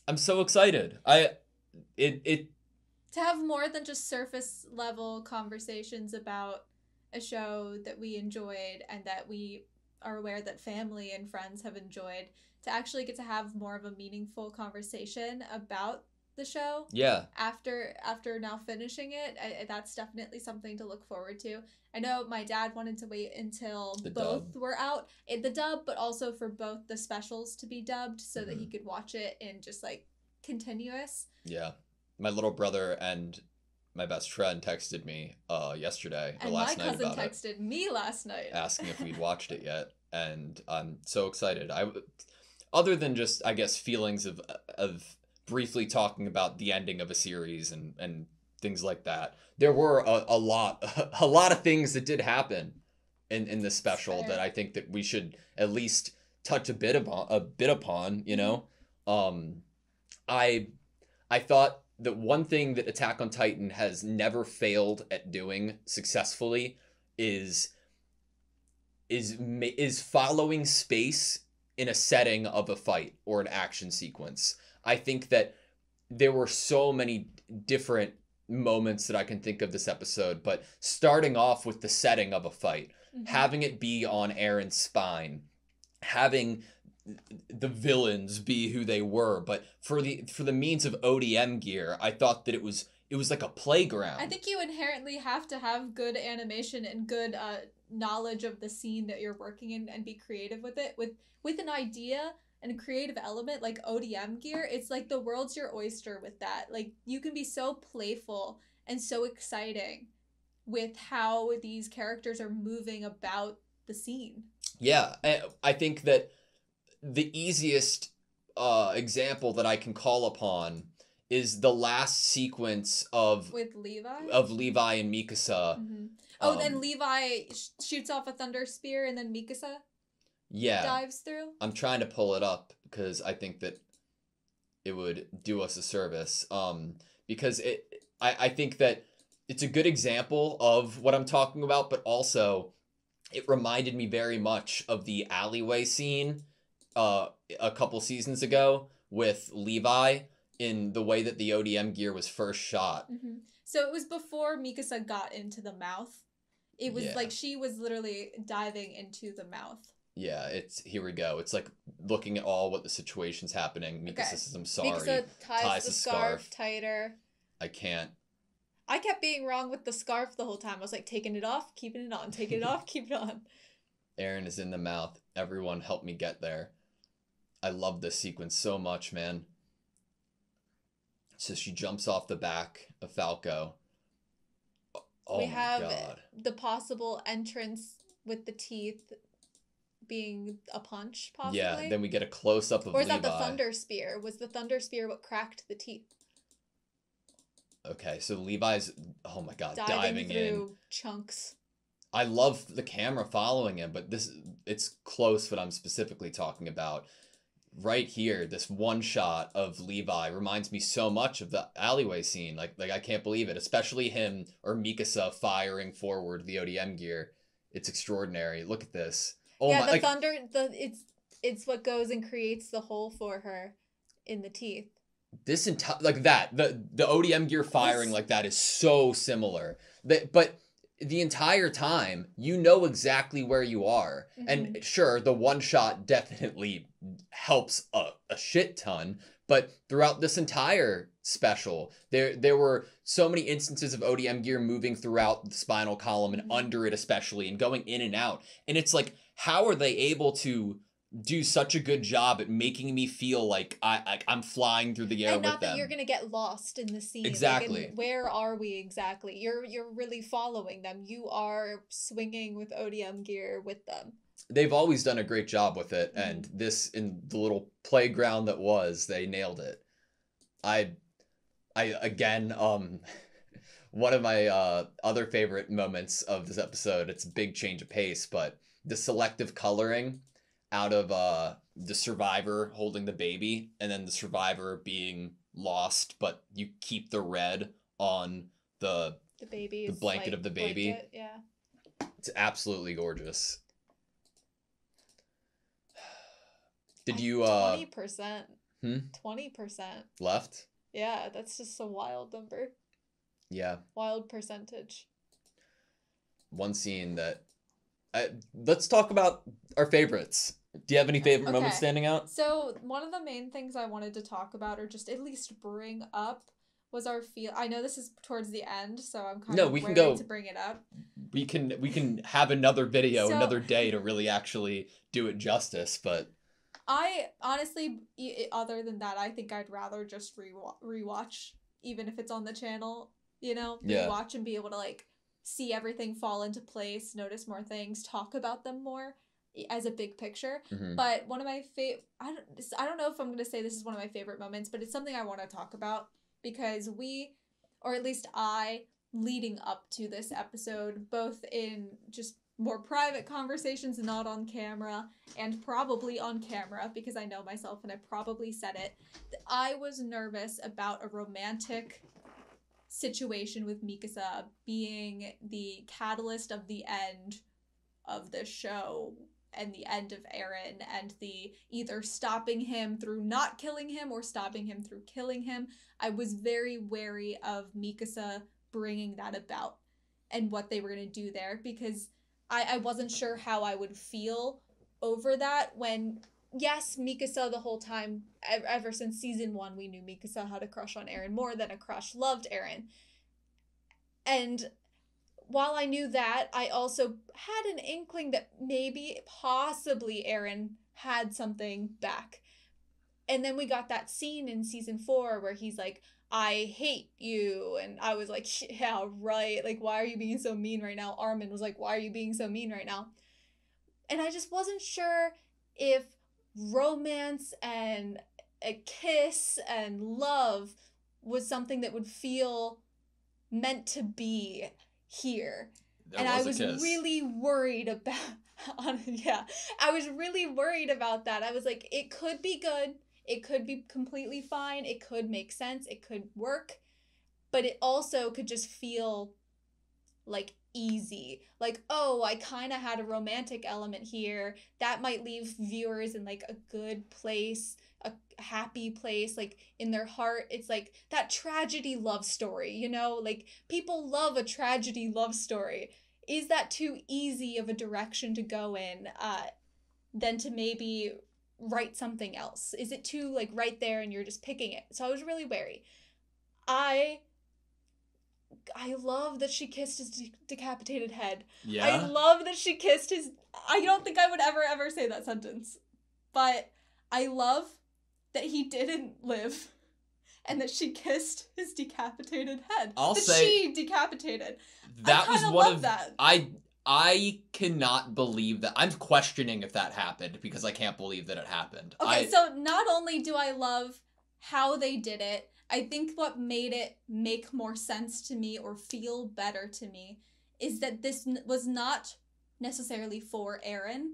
Speaker 2: I'm so excited.
Speaker 1: To have more than just surface level conversations about a show that we enjoyed and that we are aware that family and friends have enjoyed, to actually get to have more of a meaningful conversation about the show.
Speaker 2: Yeah.
Speaker 1: After now finishing it, that's definitely something to look forward to. I know my dad wanted to wait until both were out in the dub, but also for both the specials to be dubbed so that he could watch it in just like continuous.
Speaker 2: Yeah. My little brother and my best friend texted me yesterday or
Speaker 1: and
Speaker 2: last night about it.
Speaker 1: And my cousin texted me last night
Speaker 2: asking if we'd watched it yet, and I'm so excited. Other than just, I guess, feelings of briefly talking about the ending of a series and things like that, there were a lot of things that did happen in this special that I think that we should at least touch a bit upon, you know. I thought that one thing that Attack on Titan has never failed at doing successfully is following space in a setting of a fight or an action sequence. I think that there were so many different moments that I can think of this episode, but starting off with the setting of a fight, having it be on Aaron's spine, having the villains be who they were, but for the means of ODM gear, I thought that it was like a playground.
Speaker 1: I think you inherently have to have good animation and good knowledge of the scene that you're working in and be creative with it. With an idea and a creative element like ODM gear, it's like the world's your oyster with that. Like, you can be so playful and so exciting with how these characters are moving about the scene.
Speaker 2: Yeah, I think that the easiest example that I can call upon is the last sequence of Levi and Mikasa.
Speaker 1: Then Levi shoots off a thunder spear and then Mikasa dives through.
Speaker 2: I'm trying to pull it up because I think that it would do us a service. Because I think that it's a good example of what I'm talking about, but also it reminded me very much of the alleyway scene a couple seasons ago with Levi in the way that the ODM gear was first shot.
Speaker 1: So it was before Mikasa got into the mouth. It was like she was literally diving into the mouth.
Speaker 2: Yeah, here we go. It's like looking at what the situation's happening. Mikasa says, I'm sorry.
Speaker 1: Mikasa ties the scarf tighter.
Speaker 2: I can't.
Speaker 1: I kept being wrong with the scarf the whole time. I was like, taking it off, keeping it on, taking it off, keeping it on.
Speaker 2: Aaron is in the mouth. Everyone help me get there. I love this sequence so much, man. So she jumps off the back of Falco. Oh,
Speaker 1: we have the possible entrance with the teeth being a punch, possibly.
Speaker 2: Yeah, then we get a close-up of Levi.
Speaker 1: Or is that the thunder spear? Was the thunder spear what cracked the teeth?
Speaker 2: Okay, so Levi's, oh my god,
Speaker 1: diving through chunks.
Speaker 2: I love the camera following him, but it's close what I'm specifically talking about. Right here, this one shot of Levi reminds me so much of the alleyway scene. Like I can't believe it, especially him or Mikasa firing forward the ODM gear. It's extraordinary. Look at this. Oh
Speaker 1: yeah, the thunder, it's what goes and creates the hole for her in the teeth.
Speaker 2: This entire the ODM gear firing like that is so similar. But the entire time, you know exactly where you are. And sure, the one shot definitely helps a shit ton. But throughout this entire special, there were so many instances of ODM gear moving throughout the spinal column and under it especially, and going in and out. And it's like, how are they able to do such a good job at making me feel like I'm flying through the air with them?
Speaker 1: And not that you're gonna get lost in the scene.
Speaker 2: Exactly.
Speaker 1: Like, where are we exactly? You're really following them. You are swinging with ODM gear with them.
Speaker 2: they've always done a great job with it, and this, in the little playground that was, they nailed it. I again, one of my other favorite moments of this episode, it's a big change of pace, but the selective coloring out of the survivor holding the baby, and then the survivor being lost, but you keep the red on the blanket of the baby.
Speaker 1: Blanket, yeah.
Speaker 2: It's absolutely gorgeous. Did you
Speaker 1: 20%? 20%
Speaker 2: left?
Speaker 1: Yeah, that's just a wild number.
Speaker 2: Yeah.
Speaker 1: Wild percentage.
Speaker 2: One scene that let's talk about our favorites. Do you have any favorite moments standing out?
Speaker 1: So one of the main things I wanted to talk about, or just at least bring up, was our feel. I know this is towards the end, so I'm kind of wary to bring it up.
Speaker 2: We can have another video another day to really actually do it justice, but
Speaker 1: I honestly, other than that, I think I'd rather just rewatch, even if it's on the channel, you know, rewatch and be able to like see everything fall into place, notice more things, talk about them more as a big picture. But one of my I don't know if I'm going to say this is one of my favorite moments, but it's something I want to talk about because we, or at least I, leading up to this episode, both in just more private conversations not on camera, and probably on camera because I know myself and I probably said it, I was nervous about a romantic situation with Mikasa being the catalyst of the end of the show and the end of Eren, and the either stopping him through not killing him or stopping him through killing him. I was very wary of Mikasa bringing that about and what they were going to do there, because I wasn't sure how I would feel over that when, yes, Mikasa the whole time, ever since season 1, we knew Mikasa had a crush on Eren more than a crush loved Eren. And while I knew that, I also had an inkling that maybe, possibly, Eren had something back. And then we got that scene in season 4 where he's like, I hate you. And I was like, yeah, right. Like, why are you being so mean right now? Armin was like, why are you being so mean right now? And I just wasn't sure if romance and a kiss and love was something that would feel meant to be here. And I was really worried about I was really worried about that. I was like, it could be good, it could be completely fine, it could make sense, it could work, but it also could just feel like easy, like, oh, I kind of had a romantic element here that might leave viewers in like a good place, a happy place, like in their heart. It's like that tragedy love story, you know, like people love a tragedy love story. Is that too easy of a direction to go in than to maybe write something else? Is it too like right there and you're just picking it? So I was really wary. I love that she kissed his decapitated head. Yeah. I love that she kissed his... I don't think I would ever say that sentence. But I love that he didn't live and that she kissed his decapitated head. She decapitated.
Speaker 2: That was one of... that. I cannot believe that. I'm questioning if that happened because I can't believe that it happened.
Speaker 1: Okay, so not only do I love how they did it, I think what made it make more sense to me or feel better to me is that this was not necessarily for Eren.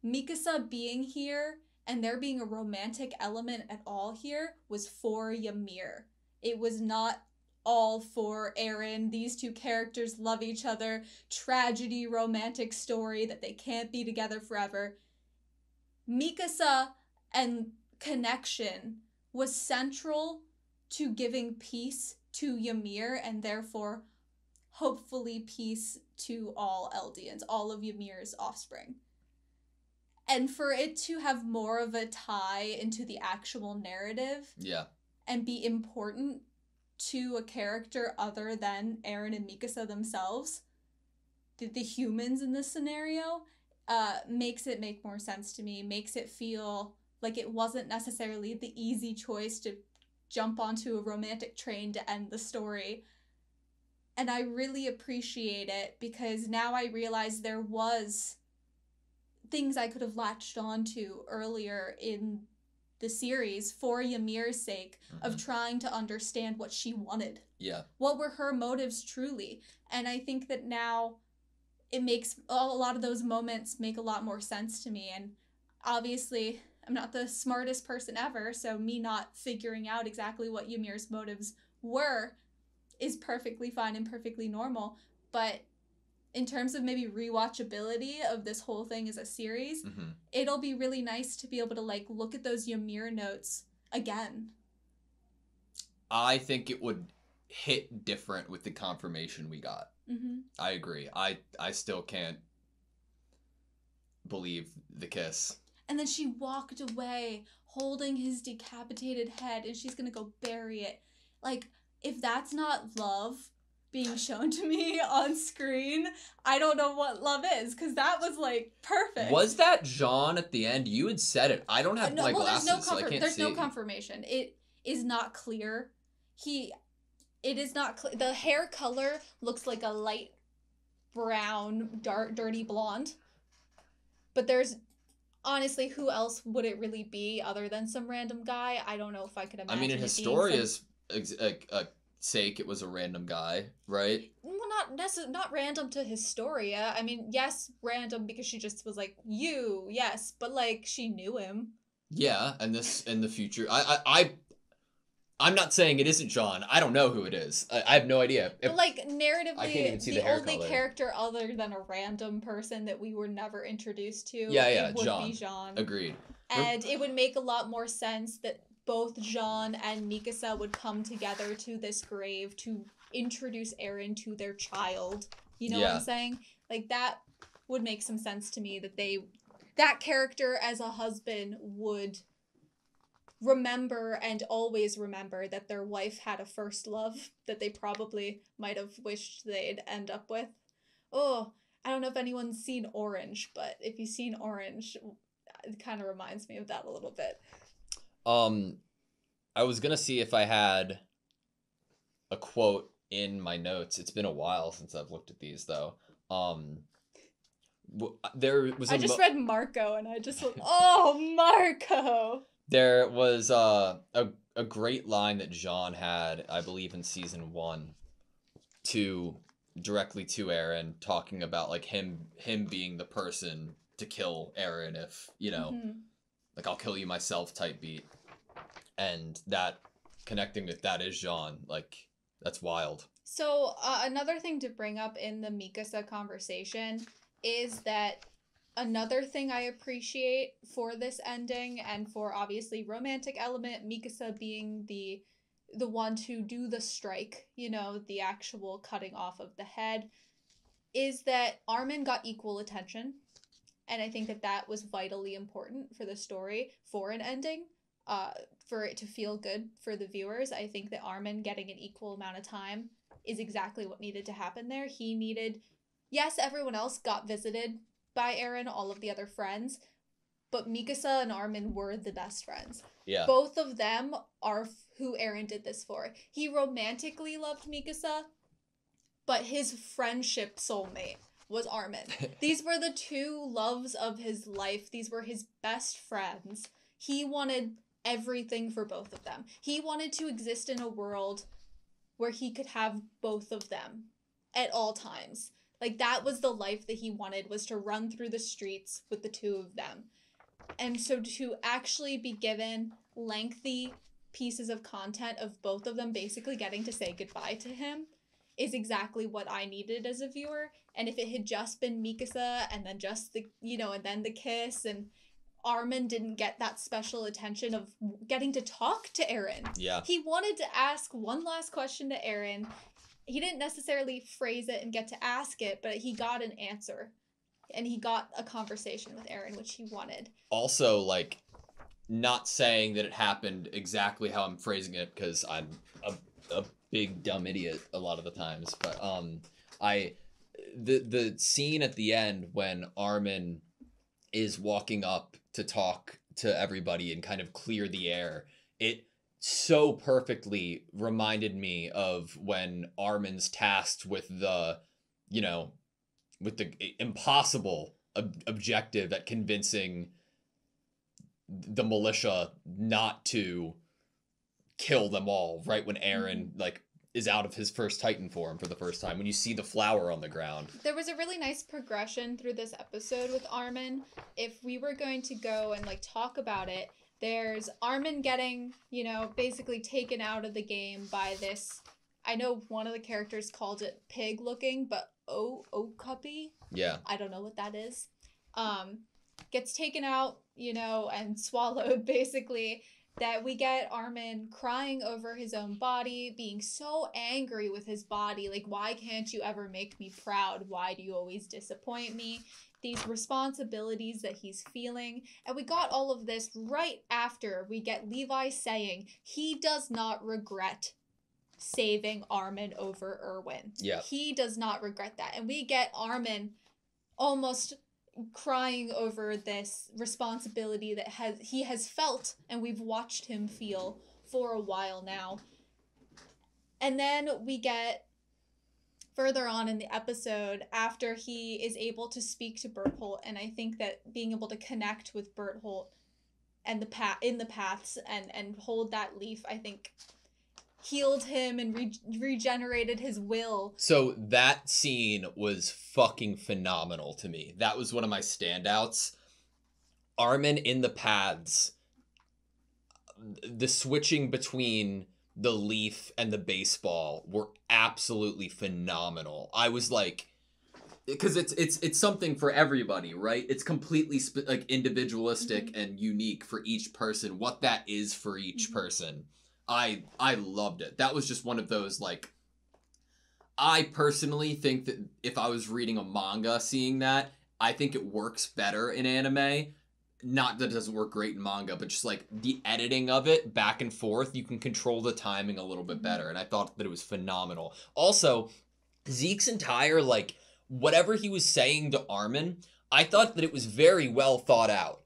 Speaker 1: Mikasa being here and there being a romantic element at all here was for Ymir. It was not all for Eren. These two characters love each other. Tragedy, romantic story that they can't be together forever. Mikasa and connection was central to giving peace to Ymir, and therefore, hopefully, peace to all Eldians, all of Ymir's offspring. And for it to have more of a tie into the actual narrative, and be important to a character other than Eren and Mikasa themselves, the humans in this scenario, makes it make more sense to me, makes it feel like it wasn't necessarily the easy choice to jump onto a romantic train to end the story. And I really appreciate it because now I realize there was things I could have latched onto earlier in the series for Ymir's sake of trying to understand what she wanted.
Speaker 2: Yeah.
Speaker 1: What were her motives truly? And I think that now it makes a lot of those moments make a lot more sense to me. And obviously, I'm not the smartest person ever, so me not figuring out exactly what Ymir's motives were is perfectly fine and perfectly normal. But in terms of maybe rewatchability of this whole thing as a series, it'll be really nice to be able to like look at those Ymir notes again.
Speaker 2: I think it would hit different with the confirmation we got. I agree. I still can't believe the kiss.
Speaker 1: And then she walked away holding his decapitated head, and she's gonna go bury it. Like, if that's not love being shown to me on screen, I don't know what love is, because that was like perfect.
Speaker 2: Was that Jean at the end? You had said it. I don't have my glasses, so I can't
Speaker 1: there's
Speaker 2: see.
Speaker 1: no confirmation. It is not clear. It is not clear. The hair color looks like a light brown, dark, dirty blonde. But there's honestly, who else would it really be other than some random guy? I don't know if I could imagine.
Speaker 2: I mean, in Historia's sake, it was a random guy, right?
Speaker 1: Well, not random to Historia. I mean, yes, random because she just was like, you, yes, but like she knew him.
Speaker 2: Yeah, and this in the future, I'm not saying it isn't John. I don't know who it is. I have no idea.
Speaker 1: But like narratively,
Speaker 2: I can't even see
Speaker 1: the
Speaker 2: hair
Speaker 1: only
Speaker 2: color.
Speaker 1: character other than a random person that we were never introduced to,
Speaker 2: it
Speaker 1: would
Speaker 2: Jean.
Speaker 1: be Jean.
Speaker 2: Agreed.
Speaker 1: And it would make a lot more sense that both Jean and Mikasa would come together to this grave to introduce Eren to their child. You know what I'm saying? Like, that would make some sense to me, that that character as a husband would remember and always remember that their wife had a first love that they probably might have wished they'd end up with. Oh, I don't know if anyone's seen Orange, but if you've seen Orange, it kind of reminds me of that a little bit.
Speaker 2: I was gonna see if I had a quote in my notes. It's been a while since I've looked at these, though. There was.
Speaker 1: I just read Marco, and I just went, "Oh, Marco!"
Speaker 2: There was a great line that Jean had, I believe, in season 1, directly to Eren, talking about like him being the person to kill Eren if, like, I'll kill you myself type beat. And that, connecting with that is Jean, like, that's wild.
Speaker 1: So another thing to bring up in the Mikasa conversation is that another thing I appreciate for this ending, and for obviously romantic element, Mikasa being the one to do the strike, the actual cutting off of the head, is that Armin got equal attention. And I think that was vitally important for the story, for an ending, for it to feel good for the viewers. I think that Armin getting an equal amount of time is exactly what needed to happen there. He needed, yes, everyone else got visited by Eren, all of the other friends, but Mikasa and Armin were the best friends.
Speaker 2: Yeah.
Speaker 1: Both of them are who Eren did this for. He romantically loved Mikasa, but his friendship soulmate was Armin. These were the two loves of his life. These were his best friends. He wanted everything for both of them. He wanted to exist in a world where he could have both of them at all times. Like, that was the life that he wanted, was to run through the streets with the two of them. And so to actually be given lengthy pieces of content of both of them basically getting to say goodbye to him is exactly what I needed as a viewer. And if it had just been Mikasa and then just the, and then the kiss, and Armin didn't get that special attention of getting to talk to Eren.
Speaker 2: Yeah.
Speaker 1: He wanted to ask one last question to Eren. He didn't necessarily phrase it and get to ask it, but he got an answer. And he got a conversation with Eren, which he wanted. Also,
Speaker 2: like, not saying that it happened exactly how I'm phrasing it, because I'm a big dumb idiot a lot of the times, but the scene at the end when Armin is walking up to talk to everybody and kind of clear the air, it so perfectly reminded me of when Armin's tasked with the, with the impossible objective at convincing the militia not to kill them all right when Eren like is out of his first Titan form for the first time, when you see the flower on the ground.
Speaker 1: There was a really nice progression through this episode with Armin. If we were going to go and like talk about it, there's Armin getting, you know, basically taken out of the game by this, I know one of the characters called it pig looking, but Okapi?
Speaker 2: Yeah.
Speaker 1: I don't know what that is. Gets taken out, you know, and swallowed basically. That we get Armin crying over his own body, being so angry with his body. Like, why can't you ever make me proud? Why do you always disappoint me? These responsibilities that he's feeling. And we got all of this right after we get Levi saying he does not regret saving Armin over Erwin.
Speaker 2: Yeah.
Speaker 1: He does not regret that. And we get Armin almost crying over this responsibility that he has felt and we've watched him feel for a while now. And then we get further on in the episode after he is able to speak to Bertholdt, and I think that being able to connect with Bertholdt and in the paths and hold that leaf, I think healed him and regenerated his will.
Speaker 2: So that scene was fucking phenomenal to me. That was one of my standouts. Armin in the paths, the switching between the leaf and the baseball were absolutely phenomenal. I was like, because it's something for everybody, right? It's completely like individualistic and unique for each person. What that is for each person. I loved it. That was just one of those, like, I personally think that if I was reading a manga seeing that, I think it works better in anime. Not that it doesn't work great in manga, but just like the editing of it back and forth, you can control the timing a little bit better. And I thought that it was phenomenal. Also, Zeke's entire, like, whatever he was saying to Armin, I thought that it was very well thought out.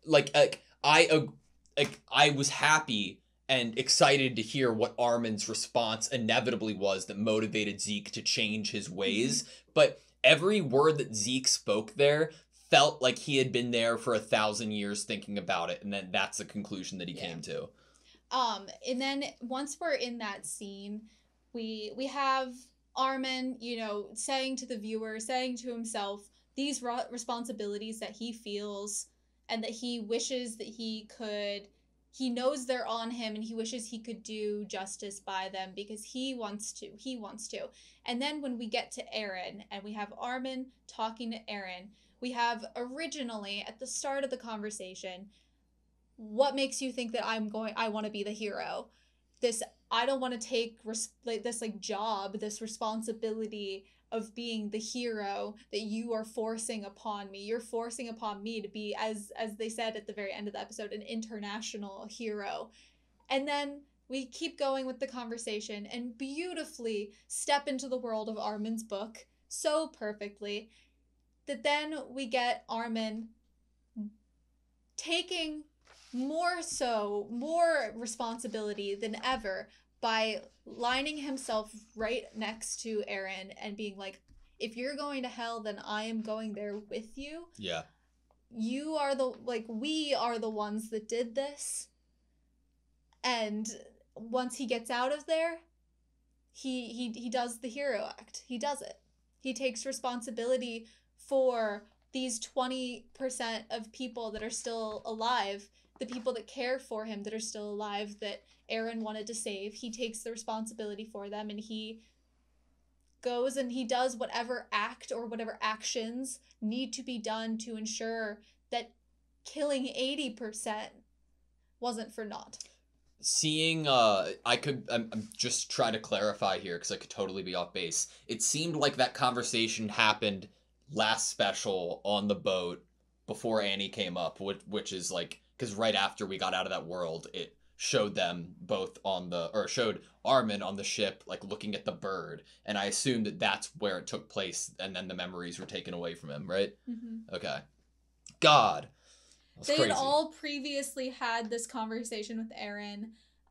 Speaker 2: I was happy and excited to hear what Armin's response inevitably was that motivated Zeke to change his ways. But every word that Zeke spoke there felt like he had been there for 1,000 years thinking about it, and then that's the conclusion that he came to.
Speaker 1: And then once we're in that scene, we have Armin, you know, saying to the viewer, saying to himself, these responsibilities that he feels and that he wishes that he knows they're on him and he wishes he could do justice by them because he wants to. And then when we get to Eren and we have Armin talking to Eren, we have originally at the start of the conversation, what makes you think that I want to be the hero? I don't want to take this job, this responsibility of being the hero that you are forcing upon me. You're forcing upon me to be, as they said at the very end of the episode, an international hero. And then we keep going with the conversation and beautifully step into the world of Armin's book so perfectly that then we get Armin taking more responsibility than ever by lining himself right next to Eren and being like, if you're going to hell, then I am going there with you.
Speaker 2: Yeah.
Speaker 1: We are the ones that did this. And once he gets out of there, he does the hero act. He does it. He takes responsibility for these 20% of people that are still alive, the people that care for him that are still alive, that Eren wanted to save. He takes the responsibility for them, and he goes and he does whatever act or whatever actions need to be done to ensure that killing 80% wasn't for naught.
Speaker 2: Seeing, I'm just trying to clarify here because I could totally be off base. It seemed like that conversation happened last special on the boat before Annie came up, which is like, because right after we got out of that world, it showed them both showed Armin on the ship, like looking at the bird. And I assumed that that's where it took place. And then the memories were taken away from him, right? Mm-hmm. Okay. God.
Speaker 1: They had all previously had this conversation with Eren.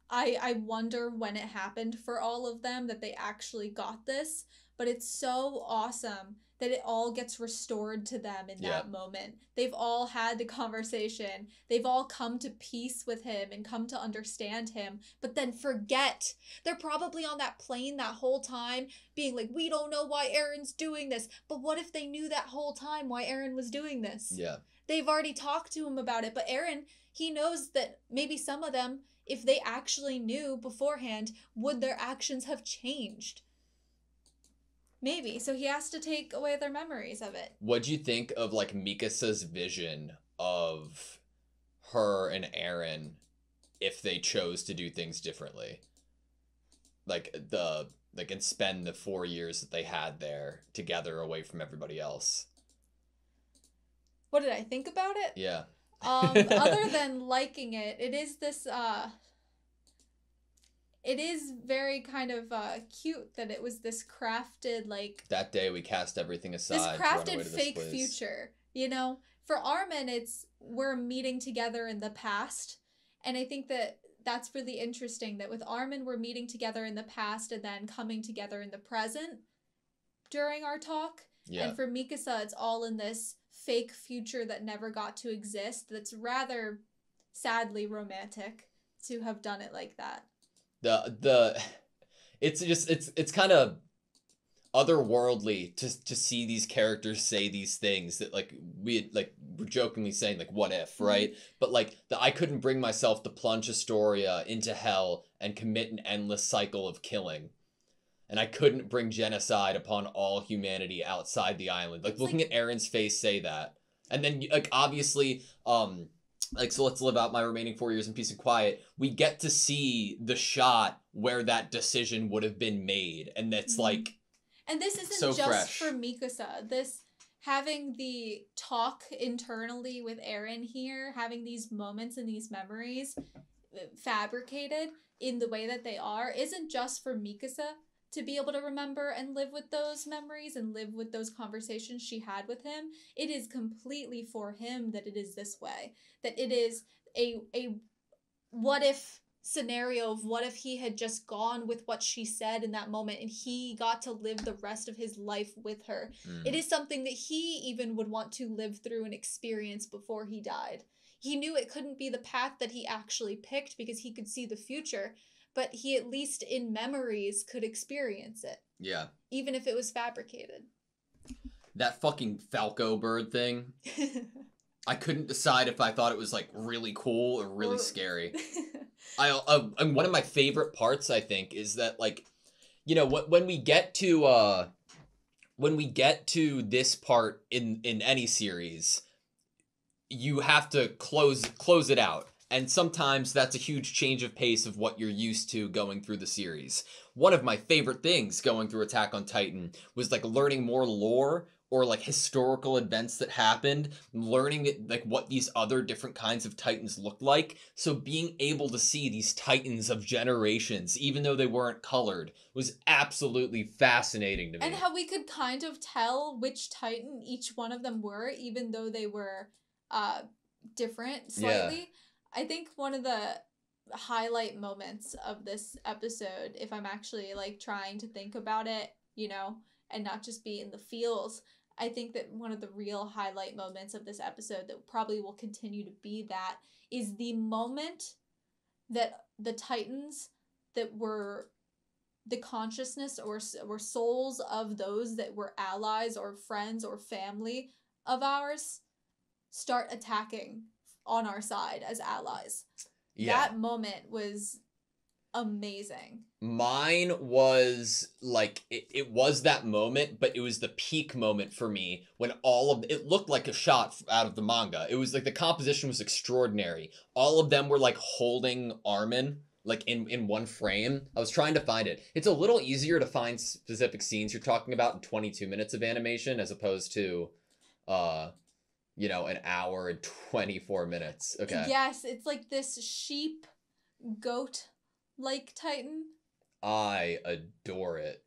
Speaker 1: I wonder when it happened for all of them that they actually got this, but it's so awesome that it all gets restored to them in
Speaker 2: Yeah.
Speaker 1: that moment. They've all had the conversation. They've all come to peace with him and come to understand him, but then forget. They're probably on that plane that whole time being like, we don't know why Aaron's doing this. But what if they knew that whole time why Aaron was doing this?
Speaker 2: Yeah.
Speaker 1: They've already talked to him about it, but Aaron, he knows that maybe some of them, if they actually knew beforehand, would their actions have changed? Maybe. So he has to take away their memories of it.
Speaker 2: What'd you think of like Mikasa's vision of her and Aaron if they chose to do things differently? And spend the 4 years that they had there together away from everybody else.
Speaker 1: What did I think about it?
Speaker 2: Yeah.
Speaker 1: Other than liking it, it is this it is very kind of cute that it was this crafted, like,
Speaker 2: That day we cast everything aside.
Speaker 1: this
Speaker 2: to run away
Speaker 1: crafted
Speaker 2: to this
Speaker 1: fake
Speaker 2: place.
Speaker 1: future. You know, for Armin, it's we're meeting together in the past, and I think that that's really interesting. That with Armin, we're meeting together in the past and then coming together in the present during our talk.
Speaker 2: Yeah.
Speaker 1: And for Mikasa, it's all in this fake future that never got to exist. That's rather sadly romantic to have done it like that.
Speaker 2: It's kind of otherworldly to see these characters say these things that we're jokingly saying like what if, right? But like I couldn't bring myself to plunge Astoria into hell and commit an endless cycle of killing. And I couldn't bring genocide upon all humanity outside the island. Like, looking at Aaron's face say that. And then, like, obviously, so let's live out my remaining 4 years in peace and quiet. We get to see the shot where that decision would have been made. And that's, like,
Speaker 1: and this isn't
Speaker 2: so
Speaker 1: just
Speaker 2: fresh.
Speaker 1: for Mikasa. This, having the talk internally with Aaron here, having these moments and these memories fabricated in the way that they are, isn't just for Mikasa to be able to remember and live with those memories and live with those conversations she had with him. It is completely for him that it is this way. That it is a what if scenario of what if he had just gone with what she said in that moment and he got to live the rest of his life with her. It is something that he even would want to live through and experience before he died. He knew it couldn't be the path that he actually picked because he could see the future, but he at least in memories could experience it.
Speaker 2: Yeah.
Speaker 1: Even if it was fabricated.
Speaker 2: That fucking Falco bird thing. I couldn't decide if I thought it was like really cool or really scary. And one of my favorite parts, I think, is that like, you know, when we get to this part in any series, you have to close it out. And sometimes that's a huge change of pace of what you're used to going through the series. One of my favorite things going through Attack on Titan was like learning more lore or like historical events that happened, learning like what these other different kinds of Titans looked like. So being able to see these Titans of generations, even though they weren't colored, was absolutely fascinating to me.
Speaker 1: And how we could kind of tell which Titan each one of them were, even though they were different slightly. Yeah. I think one of the highlight moments of this episode, if I'm actually like trying to think about it, you know, and not just be in the feels, I think that one of the real highlight moments of this episode that probably will continue to be that is the moment that the Titans that were the consciousness or souls of those that were allies or friends or family of ours start attacking on our side as allies. Yeah. That moment was amazing.
Speaker 2: Mine was like, it was that moment, but it was the peak moment for me when it looked like a shot out of the manga. It was like the composition was extraordinary. All of them were like holding Armin like in one frame. I was trying to find it. It's a little easier to find specific scenes you're talking about in 22 minutes of animation as opposed to you know, an hour and 24 minutes. Okay.
Speaker 1: Yes, it's like this sheep goat like Titan.
Speaker 2: I adore it.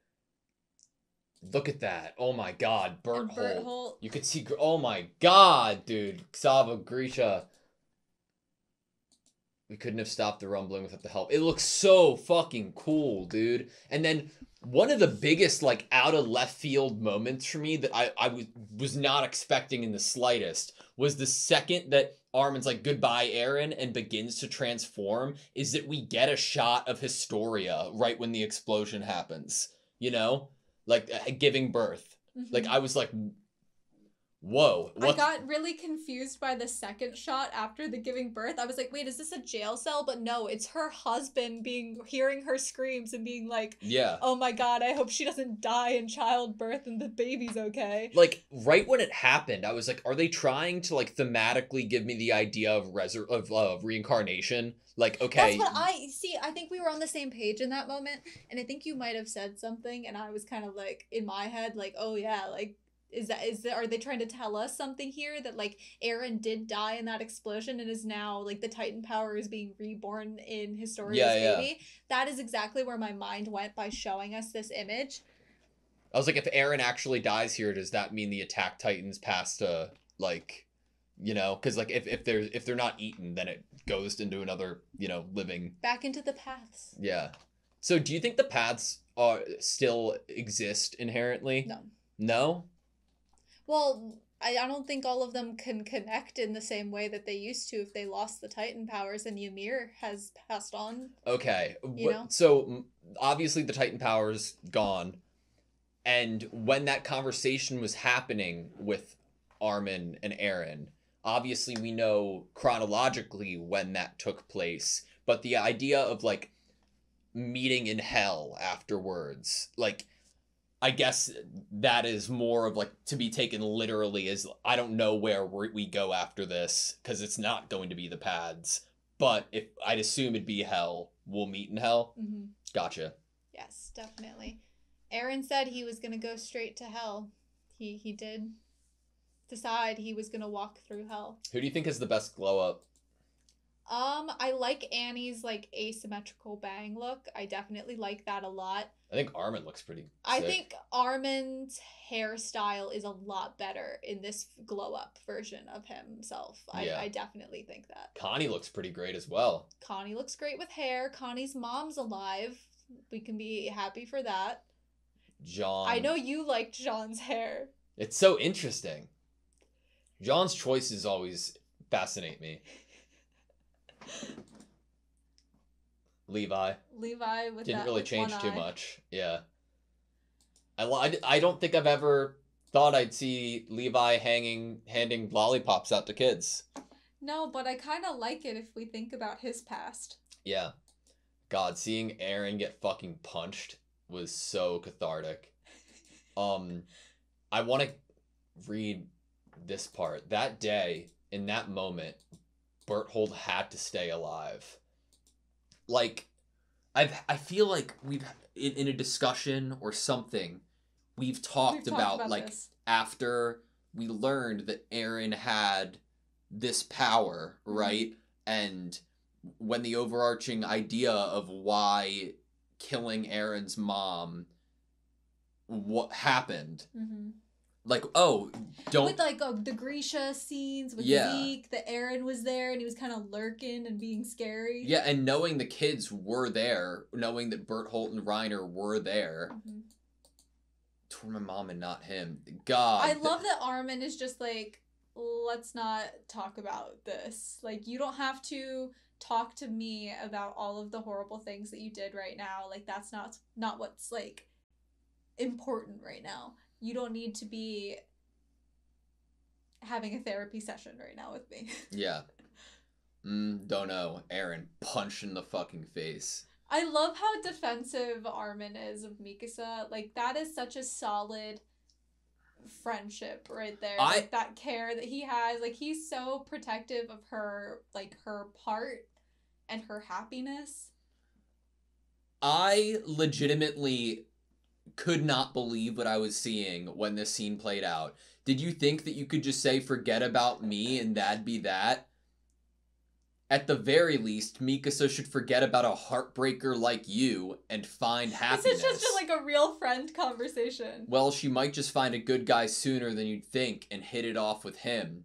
Speaker 2: Look at that. Oh my god, Bert Holt. You could see, oh my god, dude. Xava, Grisha. We couldn't have stopped the rumbling without the help. It looks so fucking cool, dude. And then one of the biggest, like, out of left field moments for me that I was not expecting in the slightest was the second that Armin's like, goodbye, Aaron, and begins to transform, is that we get a shot of Historia right when the explosion happens, you know? Like, giving birth.
Speaker 1: Mm-hmm.
Speaker 2: Like, I was like, whoa.
Speaker 1: I got really confused by the second shot after the giving birth. I was like, wait, is this a jail cell? But no, it's her husband hearing her screams and being like,
Speaker 2: yeah.
Speaker 1: Oh my god, I hope she doesn't die in childbirth and the baby's okay.
Speaker 2: Like, right when it happened, I was like, are they trying to, like, thematically give me the idea of reincarnation? Like, okay.
Speaker 1: That's what I think we were on the same page in that moment, and I think you might have said something, and I was kind of like, in my head, like, oh yeah, like, are they trying to tell us something here that like Aaron did die in that explosion and is now like the Titan power is being reborn in Historia's baby? That is exactly where my mind went by showing us this image.
Speaker 2: I was like, if Aaron actually dies here, does that mean the attack Titans pass to, like, you know, because like if they're not eaten, then it goes into another, you know, living
Speaker 1: back into the paths.
Speaker 2: Yeah. So do you think the paths still exist inherently? No.
Speaker 1: Well, I don't think all of them can connect in the same way that they used to if they lost the Titan powers and Ymir has passed on.
Speaker 2: Okay.
Speaker 1: You know?
Speaker 2: So obviously the Titan power's gone. And when that conversation was happening with Armin and Aaron, obviously we know chronologically when that took place. But the idea of like meeting in hell afterwards, like, I guess that is more of like to be taken literally as I don't know where we go after this because it's not going to be the paths, but if I'd assume it'd be hell, we'll meet in hell.
Speaker 1: Mm-hmm.
Speaker 2: Gotcha.
Speaker 1: Yes, definitely. Aaron said he was going to go straight to hell. He did decide he was going to walk through hell.
Speaker 2: Who do you think has the best glow up?
Speaker 1: I like Annie's like asymmetrical bang look. I definitely like that a lot.
Speaker 2: I think Armin looks pretty sick.
Speaker 1: I think Armin's hairstyle is a lot better in this glow up version of himself. I definitely think that.
Speaker 2: Connie looks pretty great as well.
Speaker 1: Connie looks great with hair. Connie's mom's alive. We can be happy for that.
Speaker 2: John.
Speaker 1: I know you liked John's hair.
Speaker 2: It's so interesting. John's choices always fascinate me. Levi
Speaker 1: with
Speaker 2: didn't
Speaker 1: that,
Speaker 2: really
Speaker 1: with
Speaker 2: change
Speaker 1: one
Speaker 2: too
Speaker 1: eye.
Speaker 2: much. Yeah. I don't think I've ever thought I'd see Levi handing lollipops out to kids.
Speaker 1: No, but I kind of like it if we think about his past.
Speaker 2: Yeah. God, seeing Aaron get fucking punched was so cathartic. I want to read this part. That day, in that moment, Berthold had to stay alive. Like, I feel like we've in a discussion or something, we've talked about like this. After we learned that Aaron had this power, right? And when the overarching idea of why killing Aaron's mom, what happened? Mm-hmm. Like, oh, don't...
Speaker 1: With, like, the Grisha scenes with Zeke, that Aaron was there, and he was kind of lurking and being scary.
Speaker 2: Yeah, and knowing the kids were there, knowing that Berthold and Reiner were there, toward my mom and not him. God.
Speaker 1: I love that Armin is just like, let's not talk about this. Like, you don't have to talk to me about all of the horrible things that you did right now. Like, that's not what's, like, important right now. You don't need to be having a therapy session right now with me.
Speaker 2: Yeah. Don't know. Aaron punched in the fucking face.
Speaker 1: I love how defensive Armin is of Mikasa. Like, that is such a solid friendship right there. Like, that care that he has. Like, he's so protective of her, like, her part and her happiness.
Speaker 2: I legitimately could not believe what I was seeing when this scene played out. Did you think that you could just say, forget about me, and that'd be that? At the very least, Mikasa should forget about a heartbreaker like you and find happiness.
Speaker 1: This is just like a real friend conversation.
Speaker 2: Well, she might just find a good guy sooner than you'd think and hit it off with him.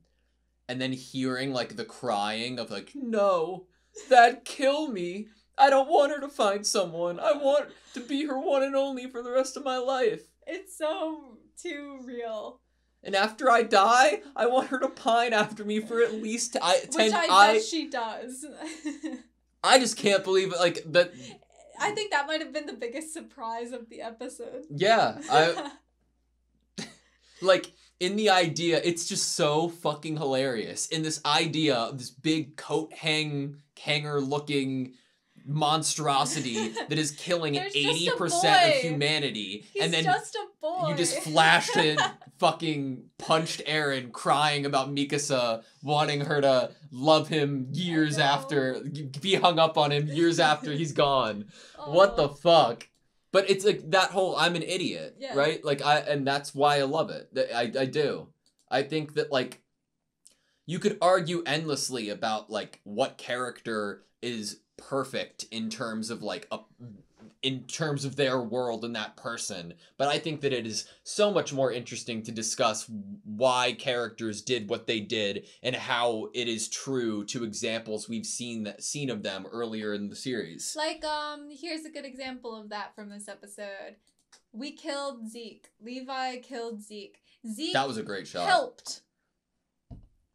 Speaker 2: And then hearing, like, the crying of, like, no, that'd kill me. I don't want her to find someone. I want to be her one and only for the rest of my life.
Speaker 1: It's so too real.
Speaker 2: And after I die, I want her to pine after me for at least 10.
Speaker 1: Which I bet she does.
Speaker 2: I just can't believe it. Like that.
Speaker 1: I think that might have been the biggest surprise of the episode.
Speaker 2: Yeah, like in the idea, it's just so fucking hilarious. In this idea of this big coat hanger looking monstrosity that is killing 80% of humanity.
Speaker 1: He's
Speaker 2: and then
Speaker 1: just a boy.
Speaker 2: You just flashed and fucking punched Eren crying about Mikasa wanting her to love him years after, be hung up on him years after he's gone. What the fuck? But it's like that whole I'm an idiot, right? Like and that's why I love it. I do. I think that like you could argue endlessly about like what character is perfect in terms of like in terms of their world and that person, but I think that it is so much more interesting to discuss why characters did what they did and how it is true to examples we've seen of them earlier in the series.
Speaker 1: Like here's a good example of that from this episode. We killed Zeke. Levi killed Zeke.
Speaker 2: That was a great shot.
Speaker 1: Helped